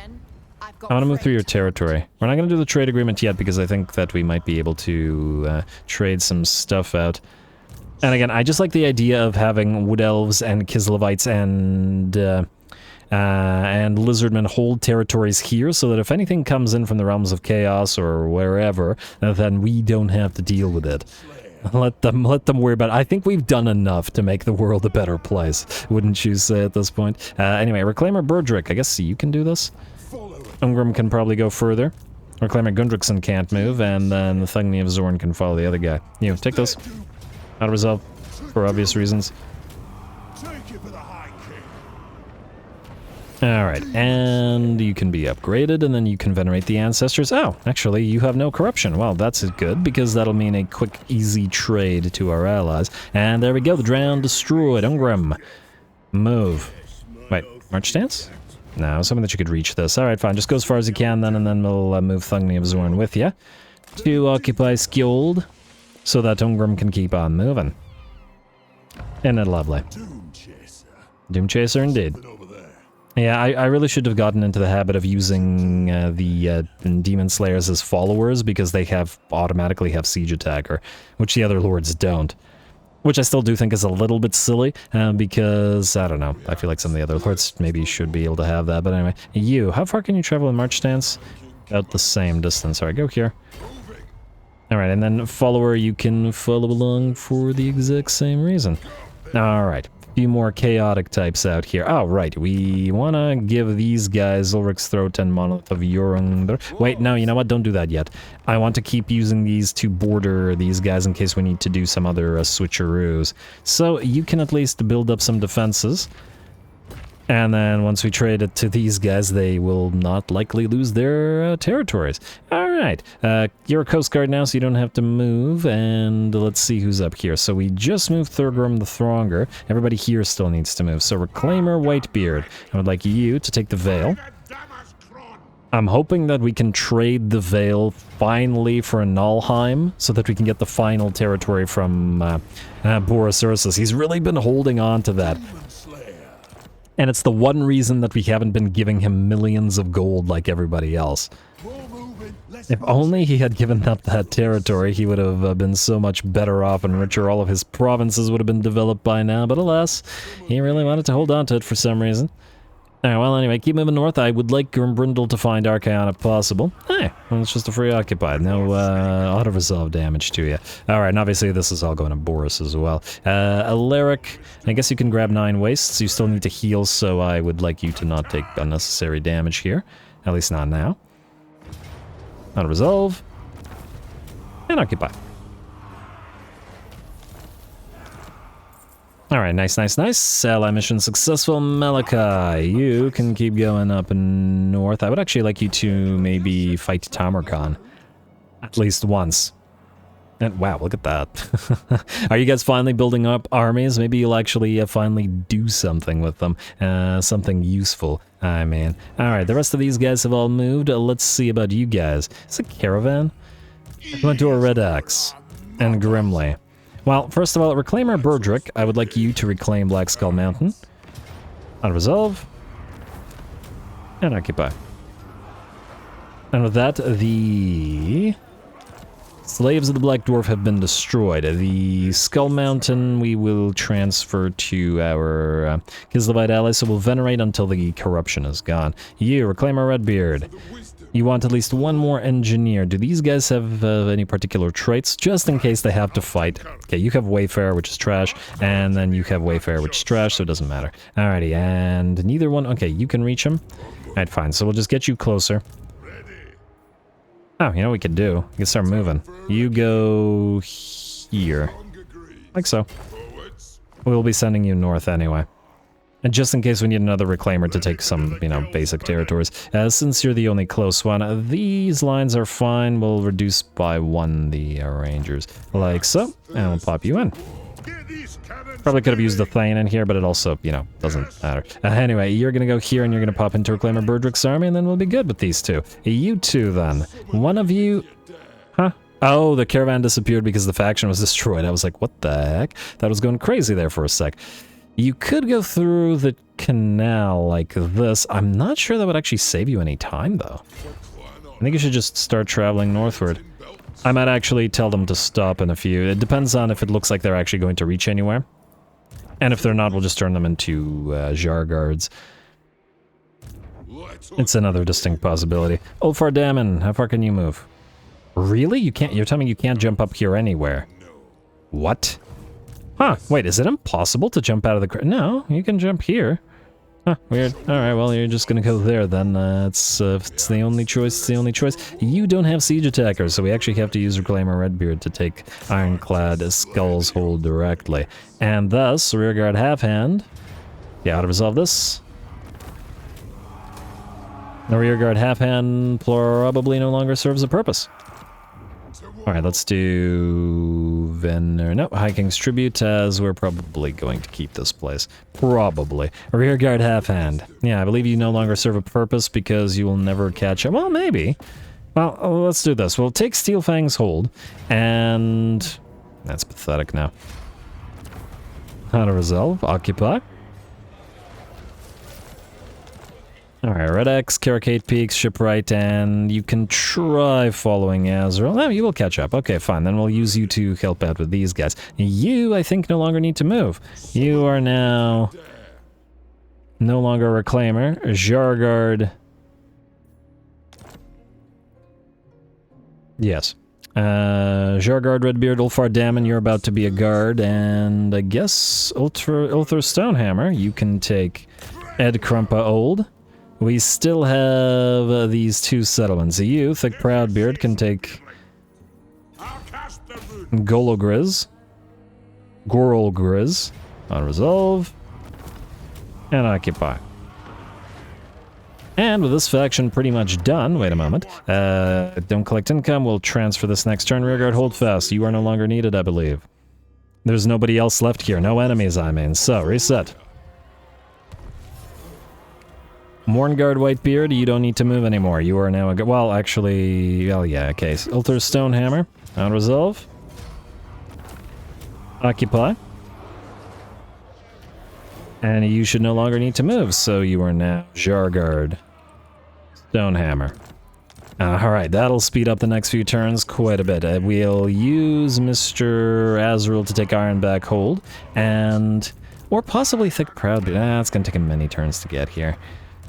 I want to move through your territory. We're not gonna do the trade agreement yet because I think that we might be able to trade some stuff out. And again, I just like the idea of having Wood Elves and Kislevites and Lizardmen hold territories here, so that if anything comes in from the realms of chaos or wherever, then we don't have to deal with it. Let them worry about it. I think we've done enough to make the world a better place, wouldn't you say at this point? Anyway, Reclaimer Burdrick, I guess you can do this. Ungrim can probably go further. Reclaimer Gundrickson can't move, and then the Thugni of Zorn can follow the other guy. You, take this. Out of resolve, for obvious reasons. Alright, and you can be upgraded, and then you can venerate the ancestors. Oh, actually, you have no corruption. Well, that's good, because that'll mean a quick, easy trade to our allies. And there we go, the Drown destroyed. Ungrim, move. Wait, march stance? No, something that you could reach this. Alright, fine, just go as far as you can then, and then we'll move Thugni of Zorn with you to occupy Skjold, so that Ungrim can keep on moving. Isn't it lovely? Doom Chaser indeed. Yeah, I really should have gotten into the habit of using the Demon Slayers as followers, because they automatically have Siege Attacker, which the other lords don't. Which I still do think is a little bit silly, because, I don't know, I feel like some of the other lords maybe should be able to have that, but anyway. You, how far can you travel in march stance? About the same distance. Alright, go here. Alright, and then follower, you can follow along for the exact same reason. Alright. Few more chaotic types out here. Oh, right. We want to give these guys Ulrich's Throat and Monolith of Jorungr. Wait, no, you know what? Don't do that yet. I want to keep using these to border these guys in case we need to do some other switcheroos. So you can at least build up some defenses. And then once we trade it to these guys, they will not likely lose their territories. Alright, you're a Coast Guard now, so you don't have to move, and let's see who's up here. So we just moved Thorgrim the Thronger. Everybody here still needs to move. So Reclaimer Whitebeard, I would like you to take the Vale. I'm hoping that we can trade the Vale finally for a Nalheim, so that we can get the final territory from Boris Ursus. He's really been holding on to that. And it's the one reason that we haven't been giving him millions of gold like everybody else. If only he had given up that territory, he would have been so much better off and richer. All of his provinces would have been developed by now, but alas, he really wanted to hold on to it for some reason. Alright, well anyway, keep moving north. I would like Grimbrindle to find Archaon if possible. Hey, well, it's just a free occupied. No auto-resolve damage to you. Alright, and obviously this is all going to Boris as well. Alaric, I guess you can grab 9 wastes. You still need to heal, so I would like you to not take unnecessary damage here. At least not now. Auto-resolve. And occupy. Alright, nice, nice, nice. Ally mission successful. Malachi, you can keep going up and north. I would actually like you to maybe fight Tamarkhan. At least once. And wow, look at that. Are you guys finally building up armies? Maybe you'll actually finally do something with them. Something useful. I mean. Alright, the rest of these guys have all moved. Let's see about you guys. Is it a caravan? I went to a Red Axe. And Grimly. Well, first of all, Reclaimer Burdrick, I would like you to reclaim Black Skull Mountain. Unresolve. And occupy. And with that, the Slaves of the Black Dwarf have been destroyed. The Skull Mountain we will transfer to our Kislevite allies, so we'll venerate until the corruption is gone. You, Reclaimer Redbeard. You want at least one more engineer. Do these guys have any particular traits? Just in case they have to fight. Okay, you have Wayfarer, which is trash, and then you have Wayfarer, which is trash, so it doesn't matter. Alrighty, and neither one... Okay, you can reach him. Alright, fine, so we'll just get you closer. Oh, you know what we could do? We can start moving. You go... here. Like so. We'll be sending you north anyway. And just in case we need another Reclaimer to take some, you know, basic territories. Since you're the only close one, these lines are fine. We'll reduce by 1 the Rangers. Like so. And we'll pop you in. Probably could have used the Thane in here, but it also, you know, doesn't matter. Anyway, you're gonna go here and you're gonna pop into Reclaimer Burdrick's army, and then we'll be good with these two. You two, then. One of you... Huh? Oh, the caravan disappeared because the faction was destroyed. I was like, what the heck? That was going crazy there for a sec. You could go through the canal like this. I'm not sure that would actually save you any time, though. I think you should just start traveling northward. I might actually tell them to stop in a few. It depends on if it looks like they're actually going to reach anywhere. And if they're not, we'll just turn them into Jar Guards. It's another distinct possibility. Ulfar Dammon, how far can you move? Really? You can't? You're telling me you can't jump up here anywhere? What? Huh, wait, is it impossible to jump out of the... No, you can jump here. Huh, weird. Alright, well, you're just gonna go there then. It's the only choice, it's the only choice. You don't have siege attackers, so we actually have to use Reclaimer Redbeard to take Ironclad Skull's hold directly. And thus, Rearguard Half-Hand... Yeah, how to resolve this? The Rearguard Half-Hand probably no longer serves a purpose. Alright, let's do... No, High King's Tribute, as we're probably going to keep this place. Probably. Rearguard Half-Hand. Yeah, I believe you no longer serve a purpose because you will never catch up. Well, maybe. Well, let's do this. We'll take Steelfang's hold, and... That's pathetic now. How to resolve? Occupy. Alright, Red X, Caracate Peaks, Shipwright, and you can try following Azrael. No, you will catch up. Okay, fine. Then we'll use you to help out with these guys. You, I think, no longer need to move. You are now no longer a Reclaimer. Jargard. Yes. Jargard, Redbeard, Ulfar Dammon, you're about to be a guard, and I guess Ulthar Stonehammer, you can take Ed Krumpa Old. We still have these two settlements. You, Thick Proudbeard, can take Gologriz, Gorolgriz, on resolve, and occupy. And with this faction pretty much done, wait a moment, don't collect income, we'll transfer this next turn. Rearguard, hold fast. You are no longer needed, I believe. There's nobody else left here, no enemies, I mean, so reset. Mournguard Whitebeard, you don't need to move anymore. You are now a... Well, actually... Well, yeah, okay. Ulthar Stonehammer. On resolve. Occupy. And you should no longer need to move, so you are now Jargard Stonehammer. Alright, that'll speed up the next few turns quite a bit. We'll use Mr. Azrael to take Ironback hold, and... or possibly Thick Proud, but it's gonna take him many turns to get here.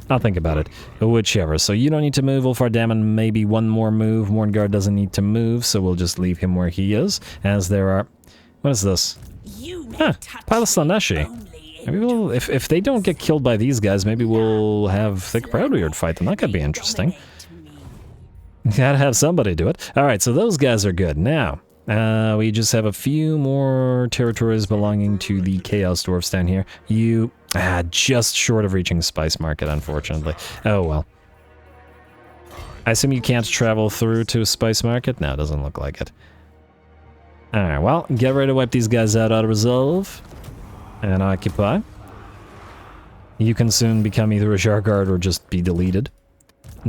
I'll think about it. Whichever. So you don't need to move, Ulfar Dammon, maybe one more move. Morngard doesn't need to move, so we'll just leave him where he is, as there are... What is this? Pile of Slaneshi. Maybe we'll... If they don't get killed by these guys, maybe we'll have Thick Proudbeard fight them. That could be interesting. Gotta have somebody do it. Alright, so those guys are good. Now, we just have a few more territories belonging to the Chaos Dwarfs down here. You... just short of reaching Spice Market, unfortunately. Oh well. I assume you can't travel through to Spice Market? No, it doesn't look like it. Alright, well, get ready to wipe these guys out of resolve. And occupy. You can soon become either a Jarguard or just be deleted.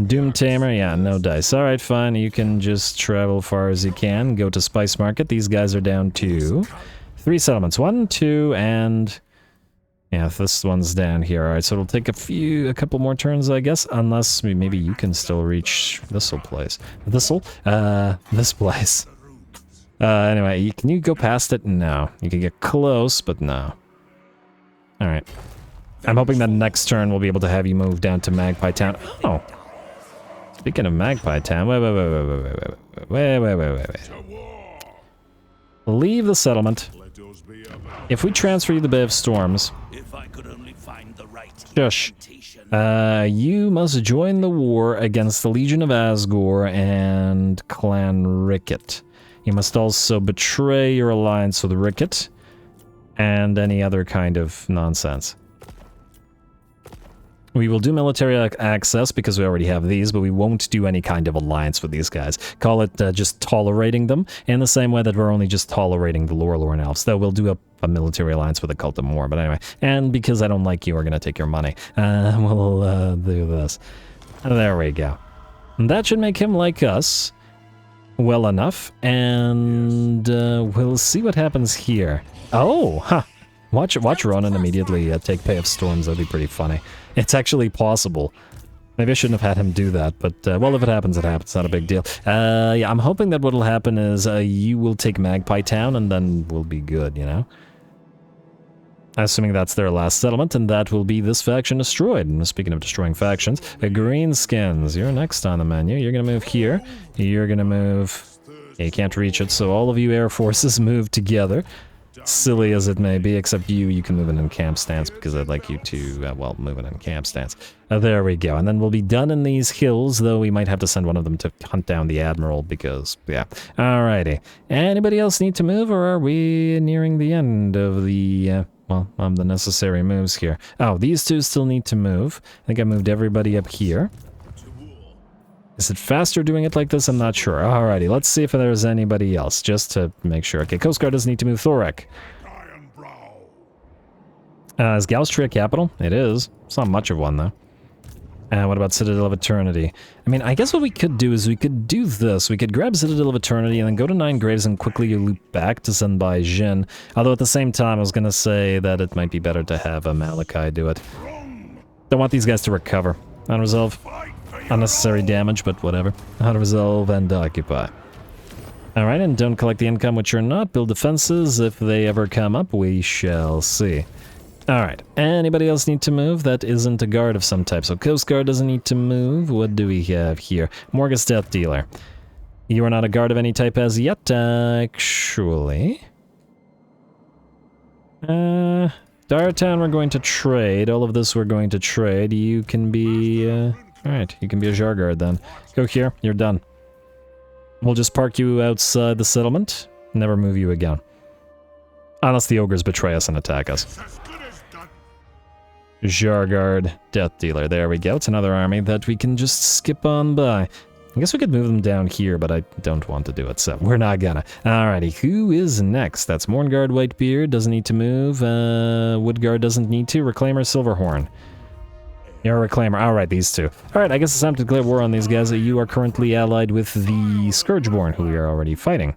Doom Tamer, yeah, no dice. Alright, fine, you can just travel far as you can. Go to Spice Market. These guys are down to 3 settlements. 1, 2, and... yeah, this one's down here. Alright, so it'll take a couple more turns, I guess. Unless maybe you can still reach this place. This place. Anyway, can you go past it? No. You can get close, but no. Alright. I'm hoping that next turn we'll be able to have you move down to Magpie Town. Oh. Speaking of Magpie Town, wait. Leave the settlement. If we transfer you to the Bay of Storms, shush. You must join the war against the Legion of Asgore and Clan Ricket. You must also betray your alliance with Ricket and any other kind of nonsense. We will do military access because we already have these, but we won't do any kind of alliance with these guys. Call it just tolerating them, in the same way that we're only just tolerating the Lorelorn Elves, though we'll do a military alliance with the Cult of Moor, but anyway. And because I don't like you, we're gonna take your money. We'll do this. There we go. And that should make him like us well enough, and we'll see what happens here. Oh, huh. Watch Ronan immediately take Bay of Storms. That'd be pretty funny. It's actually possible. Maybe I shouldn't have had him do that, but, well, if it happens, it happens. Not a big deal. Yeah, I'm hoping that what'll happen is you will take Magpie Town, and then we'll be good, you know? Assuming that's their last settlement, and that will be this faction destroyed. And speaking of destroying factions, Greenskins, you're next on the menu. You're gonna move here. You're gonna move... yeah, you can't reach it, so all of you Air Forces move together. Silly as it may be, except you can move in camp stance, because I'd like you to, well, move it in camp stance. There we go, and then we'll be done in these hills, though we might have to send one of them to hunt down the Admiral, because, yeah. Alrighty. Anybody else need to move, or are we nearing the end of the, the necessary moves here? Oh, these two still need to move. I think I moved everybody up here. Is it faster doing it like this? I'm not sure. Alrighty, let's see if there's anybody else, just to make sure. Okay, Coast Guard doesn't need to move Thorek. Is Galstria capital? It is. It's not much of one, though. What about Citadel of Eternity? I mean, I guess what we could do is we could do this. We could grab Citadel of Eternity and then go to 9 Graves and quickly loop back to Senbai Jin. Although at the same time, I was going to say that it might be better to have a Malachi do it. Don't want these guys to recover. Unresolve. Unnecessary damage, but whatever. How to resolve and occupy. Alright, and don't collect the income, which are not. Build defenses. If they ever come up, we shall see. Alright, anybody else need to move? That isn't a guard of some type. So Coast Guard doesn't need to move. What do we have here? Morgus Death Dealer. You are not a guard of any type as yet, actually. Dartown we're going to trade. All of this we're going to trade. You can be... alright, you can be a Jarguard then. Go here, you're done. We'll just park you outside the settlement. Never move you again. Unless the ogres betray us and attack us. Jarguard, Death Dealer. There we go. It's another army that we can just skip on by. I guess we could move them down here, but I don't want to do it, so we're not gonna. Alrighty, who is next? That's Morngard Whitebeard, doesn't need to move. Woodguard doesn't need to. Reclaimer Silverhorn. You're a Reclaimer. Alright, these two. Alright, I guess it's time to declare war on these guys. You are currently allied with the Scourgeborn, who we are already fighting.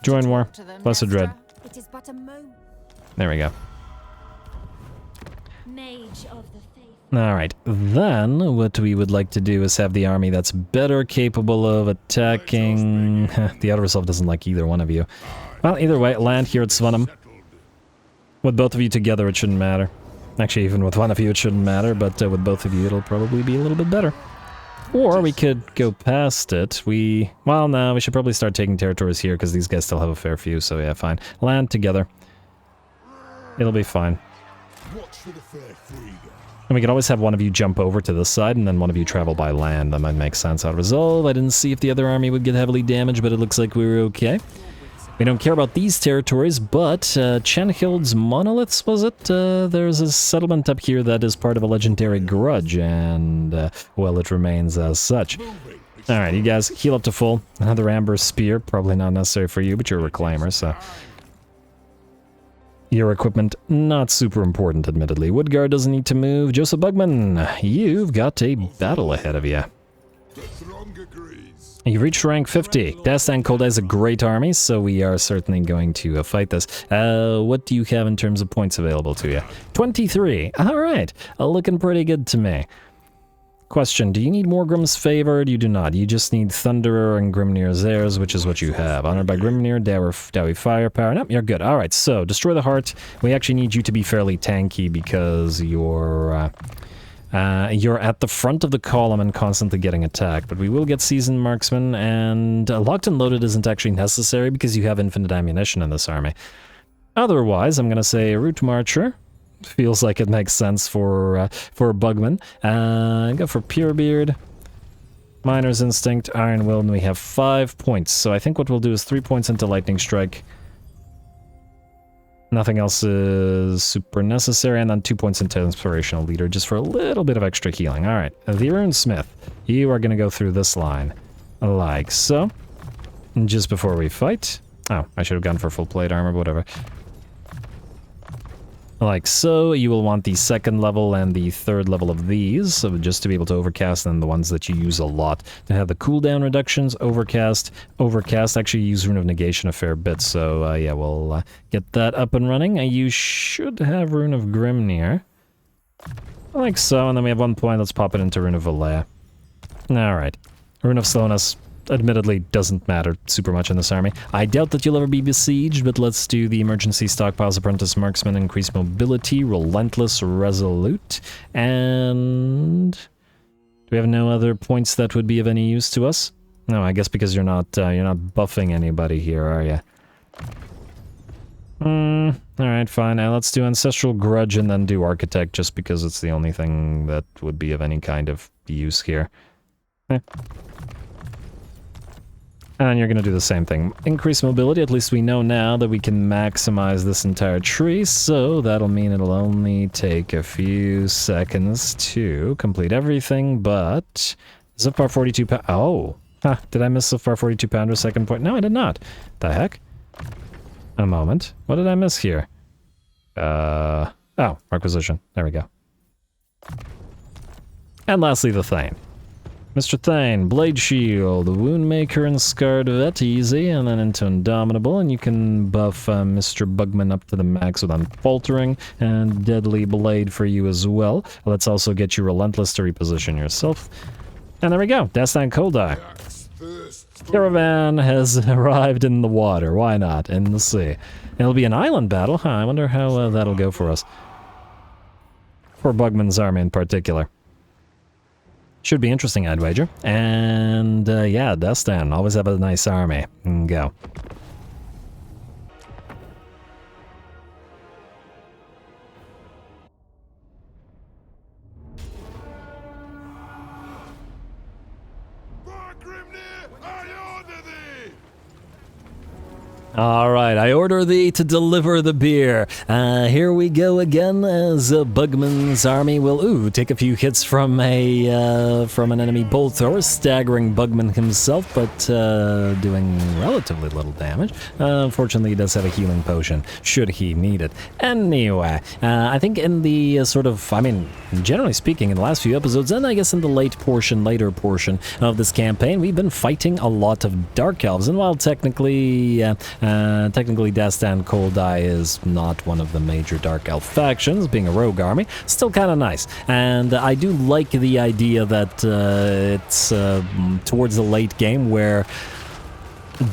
Join war. Blessed Dread. It is but a moment. There we go. Mage of the faithful. Alright, then what we would like to do is have the army that's better capable of attacking... the other resolve doesn't like either one of you. Well, either way, land here at Svanum. With both of you together, it shouldn't matter. Actually, even with one of you, it shouldn't matter, but with both of you, it'll probably be a little bit better. Or we could go past it. Well, no, we should probably start taking territories here, because these guys still have a fair few, so yeah, fine. Land together. It'll be fine. And we could always have one of you jump over to this side, and then one of you travel by land. That might make sense. Out of resolve, I didn't see if the other army would get heavily damaged, but it looks like we were okay. We don't care about these territories, but Chenhild's Monoliths, was it? There's a settlement up here that is part of a legendary grudge, and, well, it remains as such. Alright, you guys, heal up to full. Another Amber Spear, probably not necessary for you, but you're a Reclaimer, so... Your equipment, not super important, admittedly. Woodguard doesn't need to move. Joseph Bugman, you've got a battle ahead of you. You've reached rank 50. Dastan Koldai is a great army, so we are certainly going to fight this. What do you have in terms of points available to you? 23. Alright, looking pretty good to me. Question, do you need Morgrim's Favored? You do not. You just need Thunderer and Grimnir's Heirs, which is what you have. Honored by Grimnir, Dowie Firepower. Nope, you're good. Alright, so, Destroy the Heart. We actually need you to be fairly tanky because you're at the front of the column and constantly getting attacked. But we will get Seasoned Marksman, and Locked and Loaded isn't actually necessary because you have infinite ammunition in this army. Otherwise, I'm gonna say Route Marcher. Feels like it makes sense for Bugman. Go for Purebeard, Miner's Instinct, Iron Will, and we have 5 points. So I think what we'll do is 3 points into Lightning Strike. Nothing else is super necessary, and then 2 points into Inspirational Leader, just for a little bit of extra healing. Alright, the Runesmith, you are going to go through this line, like so. And just before we fight... Oh, I should have gone for full plate armor, but whatever. Like so, you will want the 2nd level and the 3rd level of these, so just to be able to overcast, and the ones that you use a lot. To have the cooldown reductions, overcast, actually use Rune of Negation a fair bit, so yeah, we'll get that up and running. You should have Rune of Grimnir. Like so, and then we have 1 point, let's pop it into Rune of Valea. Alright, Rune of Slowness. Admittedly, doesn't matter super much in this army. I doubt that you'll ever be besieged, but let's do the Emergency Stockpiles Apprentice Marksman, Increased Mobility, Relentless, Resolute, and... Do we have no other points that would be of any use to us? No, I guess because you're not buffing anybody here, are you? Alright, fine. Now let's do Ancestral Grudge and then do Architect, just because it's the only thing that would be of any kind of use here. And you're going to do the same thing. Increase mobility, at least we know now that we can maximize this entire tree, so that'll mean it'll only take a few seconds to complete everything, but... Zipfar 42 pound... Oh! Huh, did I miss Zipfar 42 pounder 2nd point? No, I did not. The heck? A moment. What did I miss here? Oh, Requisition. There we go. And lastly, the Thane. Mr. Thane, Blade Shield, Woundmaker and Scarred Vet, easy, and then into Indomitable, and you can buff Mr. Bugman up to the max with Unfaltering, and Deadly Blade for you as well. Let's also get you Relentless to reposition yourself. And there we go, Dastan Koldai. Caravan has arrived in the water, why not, in the sea. It'll be an island battle, huh, I wonder how that'll go for us. For Bugman's army in particular. Should be interesting, I'd wager. And, yeah, Dastan, always have a nice army. Go. Alright, I order thee to deliver the beer. Here we go again as Bugman's army will, take a few hits from an enemy bolt thrower, staggering Bugman himself, but doing relatively little damage. Unfortunately, he does have a healing potion, should he need it. Anyway, I think in the generally speaking, in the last few episodes, and I guess in the later portion of this campaign, we've been fighting a lot of Dark Elves, and while technically Technically, Dastan Coldeye is not one of the major Dark Elf factions, being a rogue army. Still kind of nice. And I do like the idea that it's towards the late game where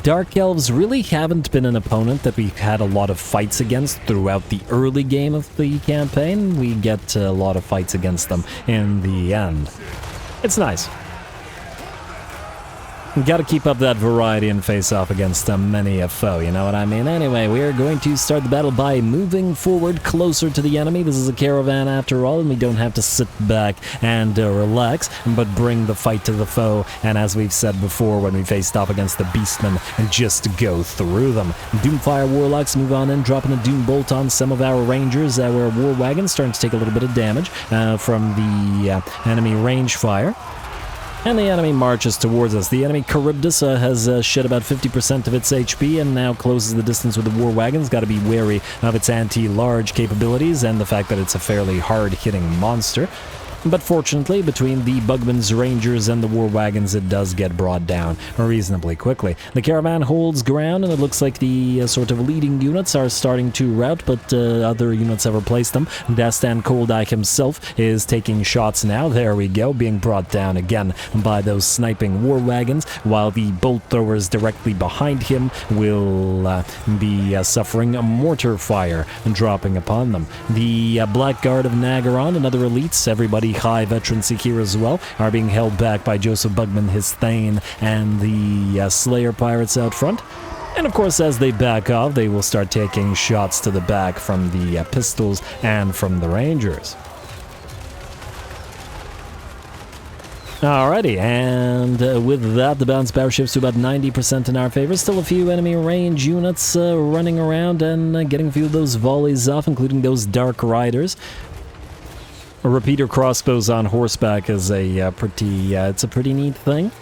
Dark Elves really haven't been an opponent that we've had a lot of fights against throughout the early game of the campaign. We get a lot of fights against them in the end. It's nice. Gotta keep up that variety and face off against many a foe, you know what I mean? Anyway, we are going to start the battle by moving forward closer to the enemy. This is a caravan after all, and we don't have to sit back and relax, but bring the fight to the foe. And as we've said before, when we faced off against the Beastmen, and just go through them. Doomfire Warlocks move on in, dropping a Doom Bolt on some of our Rangers. Our War Wagons starting to take a little bit of damage from the enemy range fire. And the enemy marches towards us. The enemy Charybdis has shed about 50% of its HP and now closes the distance with the War Wagons. Got to be wary of its anti-large capabilities and the fact that it's a fairly hard-hitting monster. But fortunately, between the Bugman's Rangers and the War Wagons, it does get brought down reasonably quickly. The caravan holds ground, and it looks like the sort of leading units are starting to rout, but other units have replaced them. Dastan Coldeye himself is taking shots now. There we go, being brought down again by those sniping War Wagons, while the bolt throwers directly behind him will be suffering a mortar fire and dropping upon them. The Blackguard of Nagaron and other elites, everybody high veterancy here as well, are being held back by Joseph Bugman, his Thane, and the Slayer pirates out front. And of course, as they back off, they will start taking shots to the back from the pistols and from the Rangers. Alrighty, and with that, the balance power shifts to about 90% in our favor. Still a few enemy range units running around and getting a few of those volleys off, including those Dark Riders. Repeater crossbows on horseback is a pretty neat thing,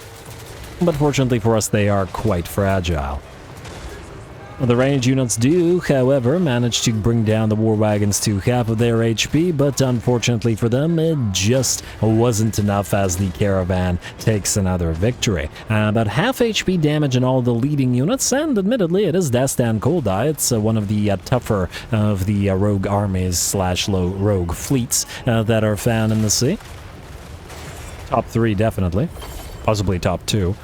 but fortunately for us, they are quite fragile. The range units do, however, manage to bring down the War Wagons to half of their HP, but unfortunately for them, it just wasn't enough as the caravan takes another victory. About half HP damage in all the leading units, and admittedly, it is Dastan Coldeye. It's one of the tougher of the rogue armies slash rogue fleets that are found in the sea. Top 3, definitely. Possibly top 2.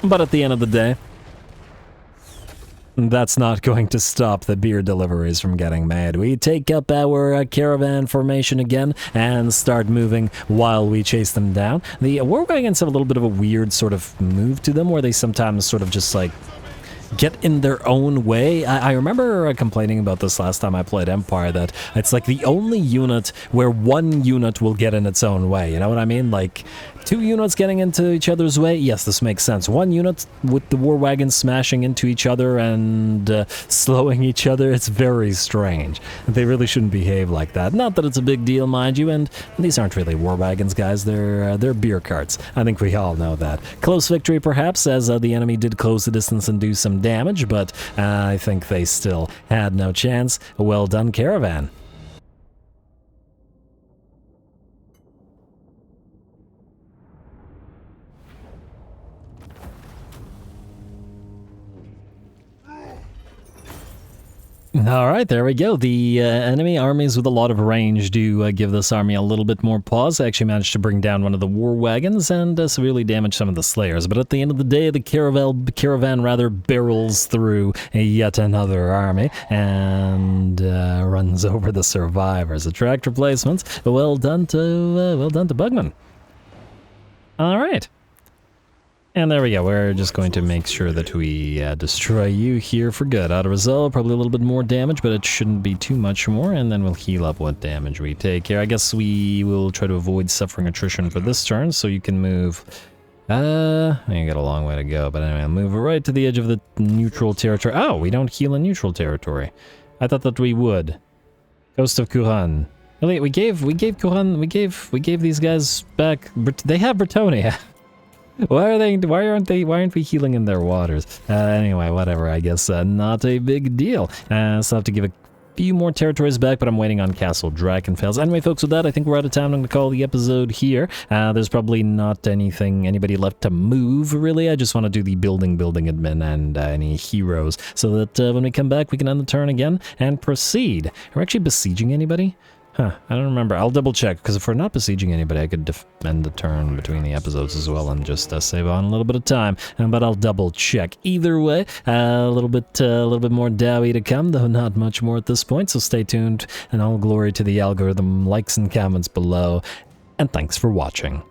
But at the end of the day, that's not going to stop the beer deliveries from getting made. We take up our caravan formation again and start moving while we chase them down. The War Wagons have a little bit of a weird sort of move to them where they sometimes sort of just like get in their own way. I remember complaining about this last time I played Empire, that it's like the only unit where one unit will get in its own way. You know what I mean? Like, 2 units getting into each other's way, yes, this makes sense. 1 unit with the War Wagons smashing into each other and slowing each other, it's very strange. They really shouldn't behave like that. Not that it's a big deal, mind you, and these aren't really War Wagons, guys. They're beer carts. I think we all know that. Close victory, perhaps, as the enemy did close the distance and do some damage, but I think they still had no chance. Well done, caravan. Alright, there we go. The enemy armies with a lot of range do give this army a little bit more pause. I actually managed to bring down one of the War Wagons and severely damage some of the Slayers. But at the end of the day, the caravan rather barrels through yet another army and runs over the survivors. Attract replacements. Well done to Bugman. Alright. And there we go, we're just going to make sure that we destroy you here for good. Out of resolve, probably a little bit more damage, but it shouldn't be too much more, and then we'll heal up what damage we take here. I guess we will try to avoid suffering attrition for this turn, so you can move... you got a long way to go, but anyway, I'll move right to the edge of the neutral territory. Oh, we don't heal in neutral territory. I thought that we would. Coast of Kuhan. Oh, wait, we gave Kuhan, we gave these guys back... They have Bretonia. Why aren't we healing in their waters? Anyway, whatever, I guess not a big deal. So I have to give a few more territories back, but I'm waiting on Castle Drakenfels. Anyway, folks, with that, I think we're out of time. I'm going to call the episode here. There's probably not anybody left to move, really. I just want to do the building admin and any heroes, so that when we come back, we can end the turn again and proceed. Are we actually besieging anybody? Huh, I don't remember. I'll double check, because if we're not besieging anybody, I could defend the turn between the episodes as well and just save on a little bit of time. But I'll double check. Either way, a little bit more Dowie to come, though not much more at this point, so stay tuned, and all glory to the algorithm. Likes and comments below, and thanks for watching.